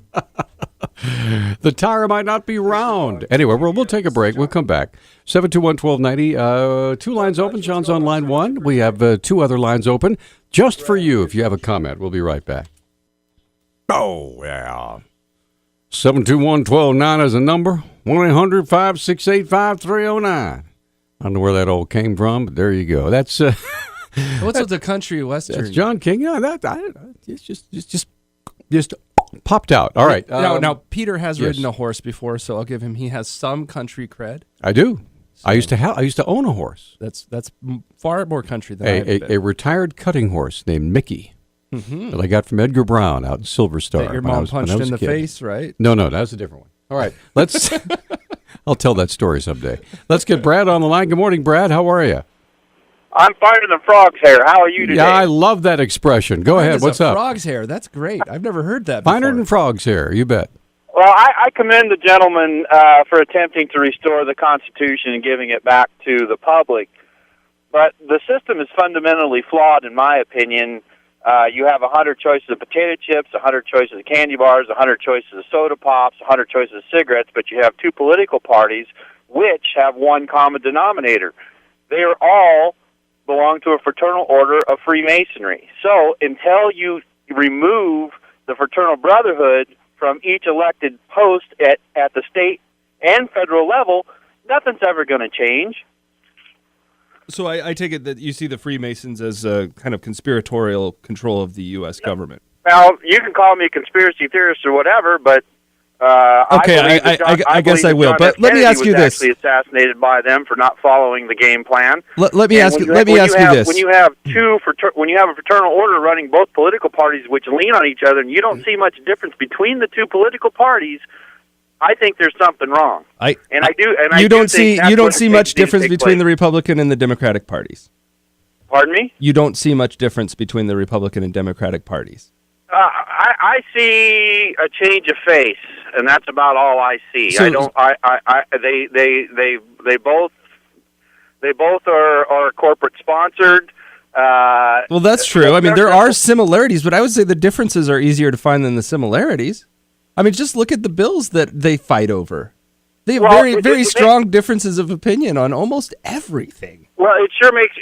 S1: The tire might not be round. Anyway, we'll take a break. We'll come back. 721-1290. 2 lines open. John's on line 1. We have 2 other lines open just for you if you have a comment. We'll be right back. Oh, yeah. 721-1290 is a number. 1-800-568-5309. I don't know where that all came from, but there you go. That's
S2: what's with the country western?
S1: That's John King. Yeah, it's just popped out. All right.
S2: Now Peter has ridden a horse before, so I'll give him. He has some country cred.
S1: I do. So, I used to own a horse.
S2: That's far more country than I have
S1: a retired cutting horse named Mickey. That I got from Edgar Brown out in Silver Star.
S2: That your mom punched in the face, right?
S1: No, that was a different one. All right, let's. I'll tell that story someday. Let's get Brad on the line. Good morning, Brad. How are you?
S18: I'm finer than frog's hair. How are you today?
S1: Yeah, I love that expression. Go ahead. What's up?
S2: Frog's hair. That's great. I've never heard that before.
S1: Finer than frog's hair. You bet.
S18: Well, I commend the gentleman for attempting to restore the Constitution and giving it back to the public. But the system is fundamentally flawed, in my opinion. You have 100 choices of potato chips, 100 choices of candy bars, 100 choices of soda pops, 100 choices of cigarettes, but you have 2 political parties which have one common denominator. They are all belong to a fraternal order of Freemasonry. So until you remove the fraternal brotherhood from each elected post at the state and federal level, nothing's ever going to change.
S2: So I take it that you see the Freemasons as a kind of conspiratorial control of the U.S. government.
S18: Well, you can call me a conspiracy theorist or whatever, but
S2: okay, I guess I will. But let me ask you this:
S18: actually assassinated by them for not following the game plan.
S2: Let me ask you this:
S18: when you have when you have a fraternal order running both political parties which lean on each other, and you don't see much difference between the 2 political parties, I think there's something wrong.
S2: You don't see much difference between the Republican and the Democratic parties.
S18: Pardon me?
S2: You don't see much difference between the Republican and Democratic parties.
S18: I see a change of face, and that's about all I see.
S2: So,
S18: they both are corporate sponsored.
S2: Well, that's true. I mean, there are similarities, but I would say the differences are easier to find than the similarities. I mean, just look at the bills that they fight over. They have very strong differences of opinion on almost everything.
S18: Well, it sure makes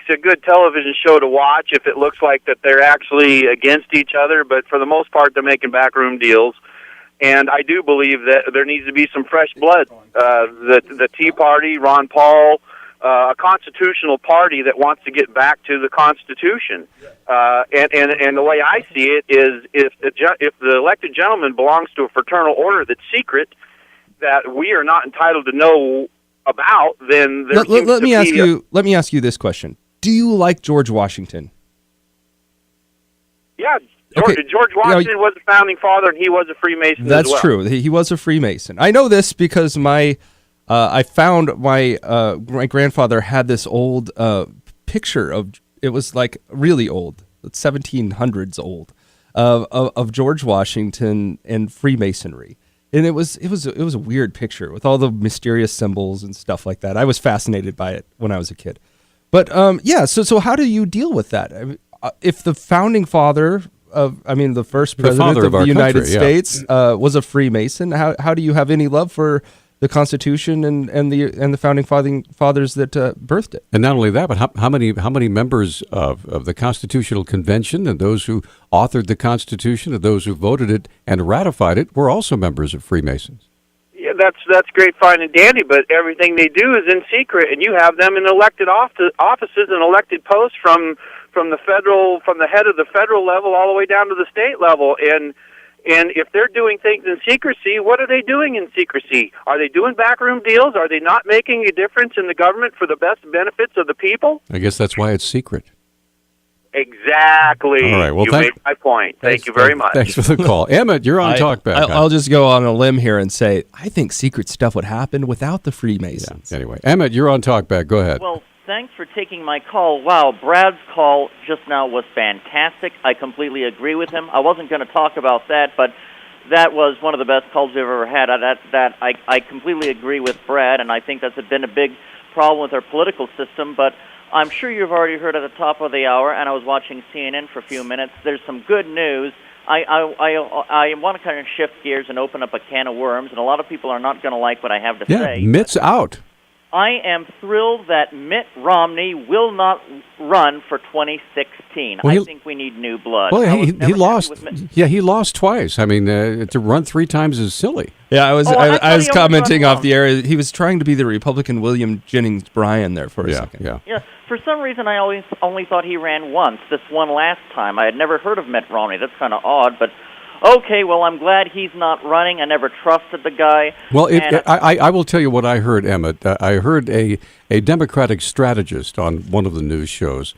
S18: a good television show to watch if it looks like that they're actually against each other. But for the most part, they're making backroom deals. And I do believe that there needs to be some fresh blood. The Tea Party, Ron Paul, a constitutional party that wants to get back to the Constitution. And the way I see it is, if the elected gentleman belongs to a fraternal order that's secret, that we are not entitled to know about, then
S2: let me ask you this question: do you like George Washington?
S18: Yeah. George Washington was a founding father, and he was a Freemason as well.
S2: That's true. He was a Freemason. I know this because I found my grandfather had this old picture of, it was like really old, 1700s old, of George Washington and Freemasonry. And it was a weird picture with all the mysterious symbols and stuff like that. I was fascinated by it when I was a kid. But so how do you deal with that? I mean, if the founding father the first president of the United States was a Freemason, how do you have any love for the Constitution and the founding fathers that birthed it?
S1: And not only that, but how many members of the Constitutional Convention and those who authored the Constitution and those who voted it and ratified it were also members of Freemasons?
S18: Yeah, that's great, fine and dandy, but everything they do is in secret, and you have them in elected offices and elected posts from the head of the federal level all the way down to the state level, and if they're doing things in secrecy, what are they doing in secrecy? Are they doing backroom deals? Are they not making a difference in the government for the best benefits of the people?
S1: I guess that's why it's secret.
S18: Exactly.
S1: All right. Well,
S18: you made my point. Thank you very much.
S1: Thanks for the call. Emmett, you're on Talkback.
S2: I'll just go on a limb here and say, I think secret stuff would happen without the Freemasons.
S1: Yeah. Anyway, Emmett, you're on Talkback. Go ahead.
S19: Well, Thanks for taking my call. Wow, Brad's call just now was fantastic. I completely agree with him. I wasn't going to talk about that, but that was one of the best calls we've ever had. I completely agree with Brad, and I think that's been a big problem with our political system. But I'm sure you've already heard at the top of the hour, and I was watching CNN for a few minutes. There's some good news. I want to kind of shift gears and open up a can of worms, and a lot of people are not going to like what I have to say.
S1: Yeah, Mitt's out.
S19: I am thrilled that Mitt Romney will not run for 2016.
S1: Well,
S19: I think we need new blood.
S1: Well, he lost. Yeah, he lost twice. I mean, to run 3 times is silly.
S2: Yeah, I was
S19: I
S2: was commenting off the air. He was trying to be the Republican William Jennings Bryan there for a second.
S19: Yeah. For some reason, I always only thought he ran once. This one last time, I had never heard of Mitt Romney. That's kind of odd, but. Okay, well, I'm glad he's not running. I never trusted the guy.
S1: Well, I will tell you what I heard, Emmett. I heard a Democratic strategist on one of the news shows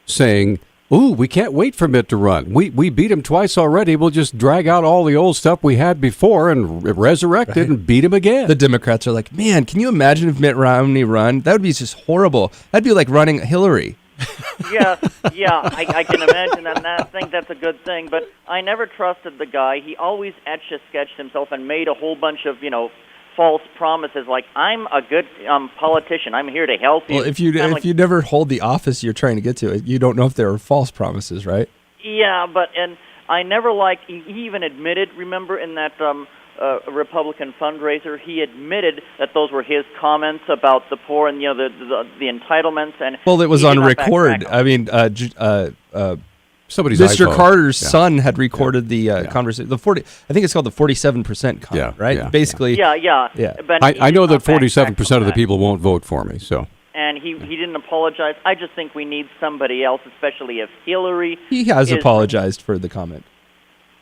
S1: saying, "Ooh, we can't wait for Mitt to run. We beat him twice already. We'll just drag out all the old stuff we had before and resurrect it and beat him again."
S2: The Democrats are like, man, can you imagine if Mitt Romney run? That would be just horrible. That'd be like running Hillary.
S19: Yeah, I can imagine, and I think that's a good thing. But I never trusted the guy. He always etch-a-sketched himself and made a whole bunch of, false promises. Like, I'm a good politician. I'm here to help you.
S2: Well, if you never hold the office you're trying to get to, you don't know if there are false promises, right?
S19: Yeah, and I never liked. He even admitted. Remember in that Republican fundraiser, he admitted that those were his comments about the poor and the entitlements. And
S2: well, it was on record. I mean,
S1: somebody's
S2: Mr.
S1: iPhone.
S2: Carter's son had recorded the conversation. I think it's called the 47% comment, right?
S1: Yeah,
S2: basically.
S19: Yeah. But
S1: I know that 47% of the people won't vote for me. So.
S19: And he didn't apologize. I just think we need somebody else, especially if Hillary.
S2: He has apologized for the comment.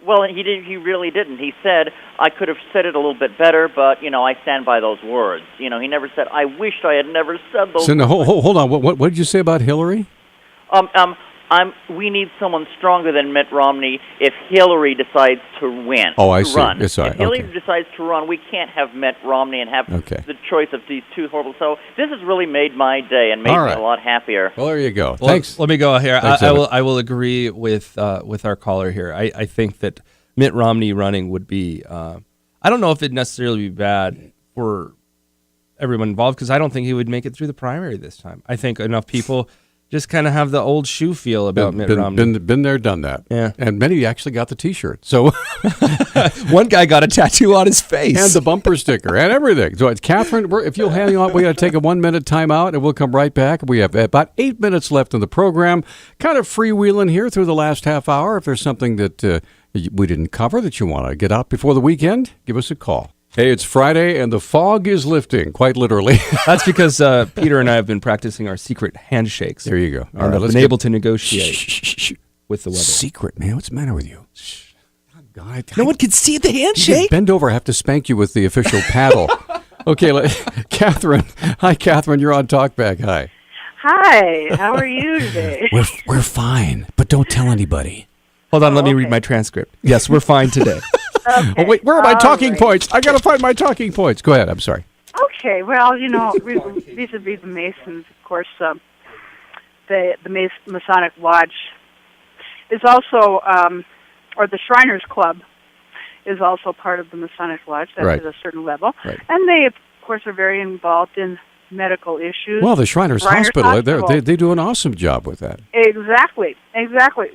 S19: Well, he did. He really didn't. He said, "I could have said it a little bit better, but I stand by those words." He never said, "I wished I had never said those."
S1: So, no, hold on. What did you say about Hillary?
S19: We need someone stronger than Mitt Romney if Hillary decides to win.
S1: Oh, I see.
S19: Run.
S1: Yes, sorry.
S19: If Hillary decides to run, we can't have Mitt Romney and have the choice of these two horrible. So this has really made my day and made me a lot happier.
S1: Well, there you go.
S2: Well,
S1: Thanks.
S2: Let me go here.
S1: Thanks,
S2: I will agree with our caller here. I think that Mitt Romney running would be. I don't know if it'd necessarily be bad for everyone involved because I don't think he would make it through the primary this time. I think enough people. Just kind of have the old shoe feel about Mitt Romney.
S1: Been there, done that.
S2: Yeah.
S1: And many actually got the T-shirt. So
S2: one guy got a tattoo on his face.
S1: And the bumper sticker and everything. So it's Catherine, if you'll hang on, we got to take a 1-minute timeout and we'll come right back. We have about 8 minutes left in the program. Kind of freewheeling here through the last half hour. If there's something that we didn't cover that you want to get out before the weekend, give us a call. Hey, it's Friday, and the fog is lifting, quite literally.
S2: That's because Peter and I have been practicing our secret handshakes.
S1: There you go.
S2: All right, been able to negotiate with the weather.
S1: Secret, man. What's the matter with you? God,
S2: no one can see the handshake.
S1: Bend over. I have to spank you with the official paddle. Okay, Catherine. Hi, Catherine. You're on Talkback. Hi.
S20: Hi. How are you today?
S1: We're fine, but don't tell anybody.
S2: Hold on. Let me read my transcript. Yes, we're fine today.
S20: Okay.
S1: Oh, wait, where are my talking points? I got to find my talking points. Go ahead. I'm sorry.
S20: Okay. Well, vis-a-vis the Masons, of course, the Masonic Lodge is also, or the Shriners Club is also part of the Masonic Lodge. That's
S1: right.
S20: at a certain level.
S1: Right.
S20: And they, of course, are very involved in medical issues.
S1: Well, the Shriners Hospital, they do an awesome job with that.
S20: Exactly.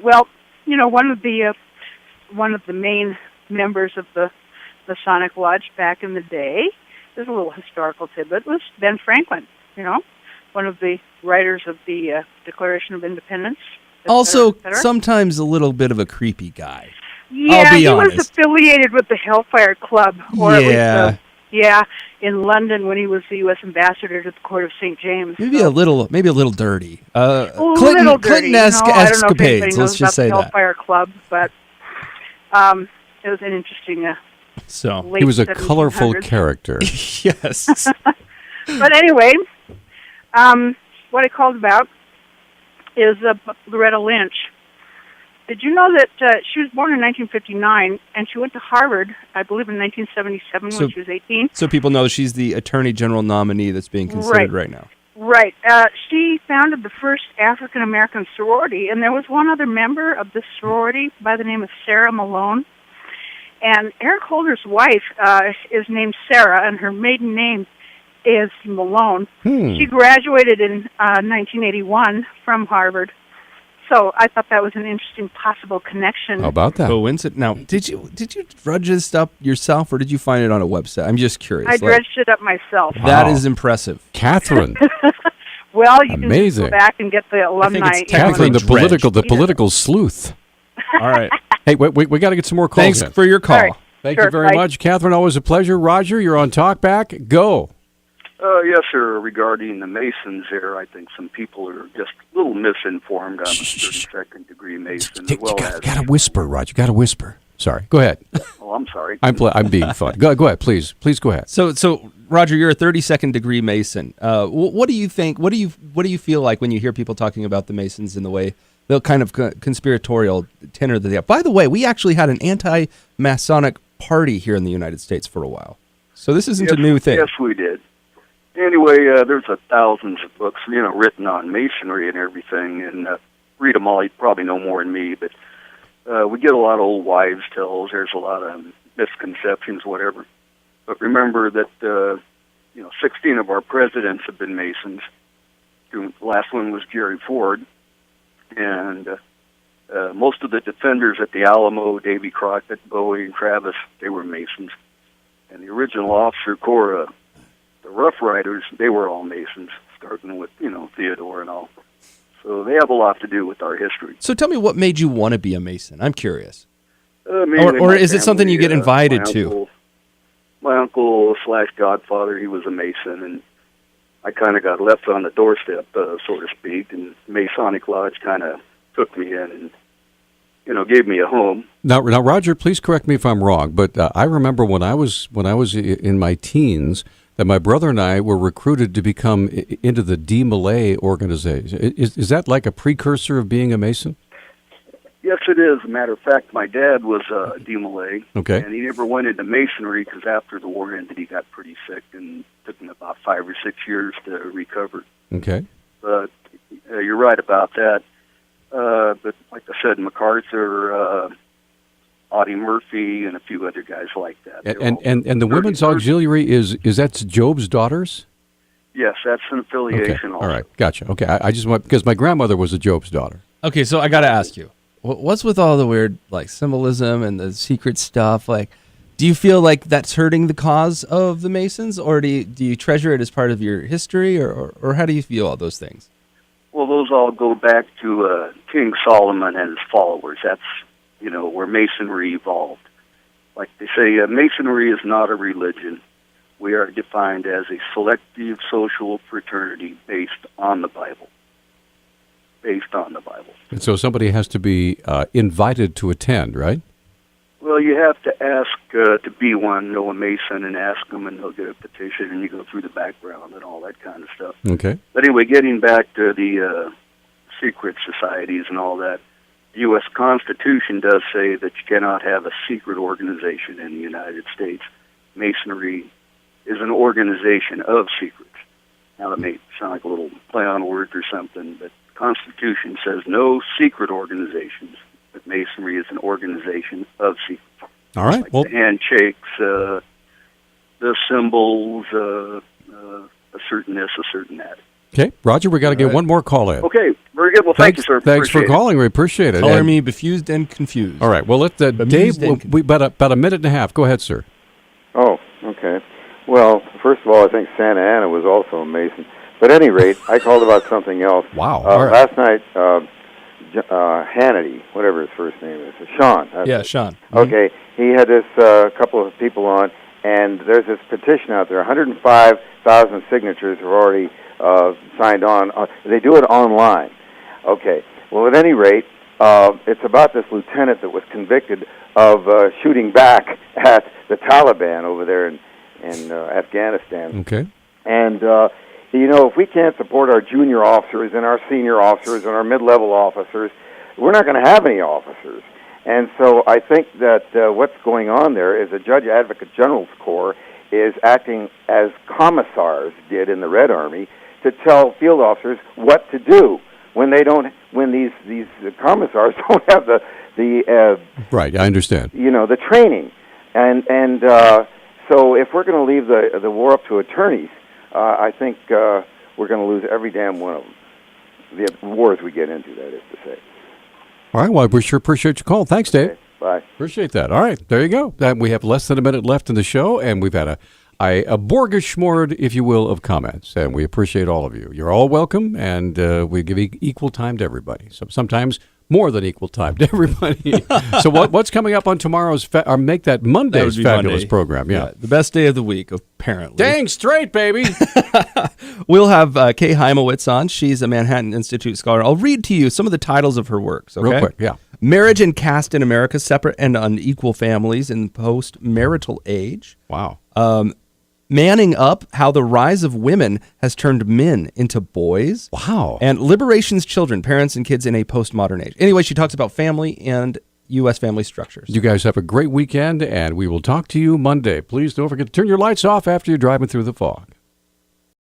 S20: Well, one of the main members of the Masonic Lodge back in the day, there's a little historical tidbit, was Ben Franklin, one of the writers of the Declaration of Independence.
S2: Also, sometimes a little bit of a creepy guy.
S20: Yeah,
S2: I'll be
S20: he
S2: honest.
S20: was affiliated with the Hellfire Club, or
S2: yeah.
S20: In London when he was the U.S. ambassador to the Court of St. James.
S2: Maybe a little dirty.
S20: I
S2: Clinton-esque
S20: don't know if
S2: escapades.
S20: anybody knows
S2: Let's just say
S20: about the
S2: that.
S20: Hellfire Club, but it was an interesting.
S1: So he was a colorful character.
S2: Yes.
S20: But anyway, what I called about is Loretta Lynch. Did you know that she was born in 1959 and she went to Harvard, I believe, in 1977 when she was 18?
S2: So people know she's the Attorney General nominee that's being considered right now.
S20: Right. She founded the first African American sorority, and there was one other member of the sorority by the name of Sarah Malone. And Eric Holder's wife is named Sarah, and her maiden name is Malone. She graduated in 1981 from Harvard. So I thought that was an interesting possible connection.
S1: How about that?
S2: Coincidence. Now, did you dredge this up yourself, or did you find it on a website? I'm just curious.
S20: I dredged it up myself.
S2: That is impressive,
S1: Catherine.
S20: Well, you
S1: Amazing.
S20: can go back and get the alumni.
S1: Catherine, the political sleuth.
S2: All right.
S1: Hey, we got to get some more calls.
S2: Thanks
S1: in.
S2: for your call.
S20: All right.
S1: Thank
S20: Sure,
S1: you very
S20: bye.
S1: much, Catherine. Always a pleasure. Roger, you're on Talkback. Go.
S21: Yes, sir. Regarding the Masons here, I think some people are just a little misinformed. I'm a 32nd degree Mason.
S1: You got to whisper, Roger. Got to whisper. Sorry. Go ahead.
S21: Oh, I'm sorry.
S1: I'm being fun. Go ahead, please. Please go ahead.
S2: So Roger, you're a 32nd degree Mason. What do you think? What do you feel like when you hear people talking about the Masons in the way the kind of conspiratorial tenor that they have? By the way, we actually had an anti-Masonic party here in the United States for a while. So this isn't a new thing.
S21: Yes, we did. Anyway, there's thousands of books, written on Masonry and everything, and read them all. You probably know more than me, but we get a lot of old wives' tales. There's a lot of misconceptions, whatever. But remember that 16 of our presidents have been Masons. The last one was Jerry Ford, and most of the defenders at the Alamo, Davy Crockett, Bowie, and Travis, they were Masons. And the original officer corps, the Rough Riders, they were all Masons, starting with, Theodore and all. So they have a lot to do with our history.
S2: So tell me, what made you want to be a Mason? I'm curious.
S21: Mainly
S2: Or
S21: my
S2: is it something
S21: family,
S2: you get invited
S21: my
S2: to?
S21: uncle- My uncle / godfather, he was a Mason, and I kind of got left on the doorstep, so to speak, and Masonic Lodge kind of took me in and, gave me a home.
S1: Now, Roger, please correct me if I'm wrong, but I remember when I was in my teens that my brother and I were recruited to become into the D. Malay organization. Is that like a precursor of being a Mason?
S21: Yes, it is. As a matter of fact, my dad was a D. Malay,
S1: Okay.
S21: and he never went into Masonry because after the war ended, he got pretty sick, and it took him about 5 or 6 years to recover.
S1: Okay.
S21: But you're right about that. But like I said, MacArthur, Audie Murphy, and a few other guys like that.
S1: And the women's auxiliary is that's Job's daughters?
S21: Yes, that's an
S1: Okay.
S21: affiliation.
S1: All right. Gotcha. Okay. I just want, because my grandmother was a Job's daughter.
S2: Okay, so I got to ask you, what's with all the weird symbolism and the secret stuff? Do you feel like that's hurting the cause of the Masons, or do you treasure it as part of your history, or how do you feel all those things?
S21: Well, those all go back to King Solomon and his followers. That's, where Masonry evolved. Like they say, Masonry is not a religion. We are defined as a selective social fraternity based on the Bible.
S1: And so somebody has to be invited to attend, right?
S21: Well, you have to ask to be one, know a Mason, and ask them, and they'll get a petition, and you go through the background and all that kind of stuff.
S1: Okay.
S21: But anyway, getting back to the secret societies and all that, the U.S. Constitution does say that you cannot have a secret organization in the United States. Masonry is an organization of secrets. Now, that may sound like a little play on words or something, but the Constitution says no secret organizations, but Masonry is an organization of secrets.
S1: All right.
S21: Like the handshakes, the symbols, a certain this, a certain that.
S1: Okay. Roger, we got to get one more call in.
S21: Okay, very good. Well, thank you, sir.
S1: Thanks for
S21: Appreciate it.
S1: calling. We appreciate it.
S2: Color
S1: And-
S2: me bemused and confused.
S1: All right. Well, let Dave. We about a minute and a half. Go ahead, sir.
S22: Oh, okay. Well, first of all, I think Santa Ana was also a Mason. But at any rate, I called about something else.
S1: Wow. All right.
S22: Last night, Hannity, whatever his first name is, Sean.
S2: Yeah, Sean.
S22: Okay, he had this couple of people on, and there's this petition out there. 105,000 signatures have already signed on. They do it online. Okay. Well, at any rate, it's about this lieutenant that was convicted of shooting back at the Taliban over there in Afghanistan.
S1: Okay.
S22: And, if we can't support our junior officers and our senior officers and our mid-level officers, we're not going to have any officers. And so I think that what's going on there is the Judge Advocate General's Corps is acting as commissars did in the Red Army to tell field officers what to do when they don't, when these commissars don't have the
S1: Right, I understand.
S22: the training, and so if we're going to leave the war up to attorneys, I think we're going to lose every damn one of them. The wars we get into, that is to say.
S1: All right, well, we sure appreciate your call. Thanks, Dave.
S22: Okay, bye.
S1: Appreciate that. All right, there you go. We have less than a minute left in the show, and we've had a Borgish-smord, if you will, of comments, and we appreciate all of you. You're all welcome, and we give equal time to everybody. So sometimes more than equal time to everybody. So what's coming up on tomorrow's or make that Monday's fabulous program? Yeah,
S2: the best day of the week, apparently.
S1: Dang straight, baby.
S2: We'll have Kay Heimowitz on. She's a Manhattan Institute scholar. I'll read to you some of the titles of her works. Okay?
S1: Real quick, yeah.
S2: Marriage and Caste in America, Separate and Unequal Families in Post-Marital Age.
S1: Wow.
S2: Manning Up, How the Rise of Women Has Turned Men into Boys.
S1: Wow.
S2: And Liberation's Children, Parents and Kids in a Postmodern Age. Anyway, she talks about family and U.S. family structures.
S1: You guys have a great weekend, and we will talk to you Monday. Please don't forget to turn your lights off after you're driving through the fog.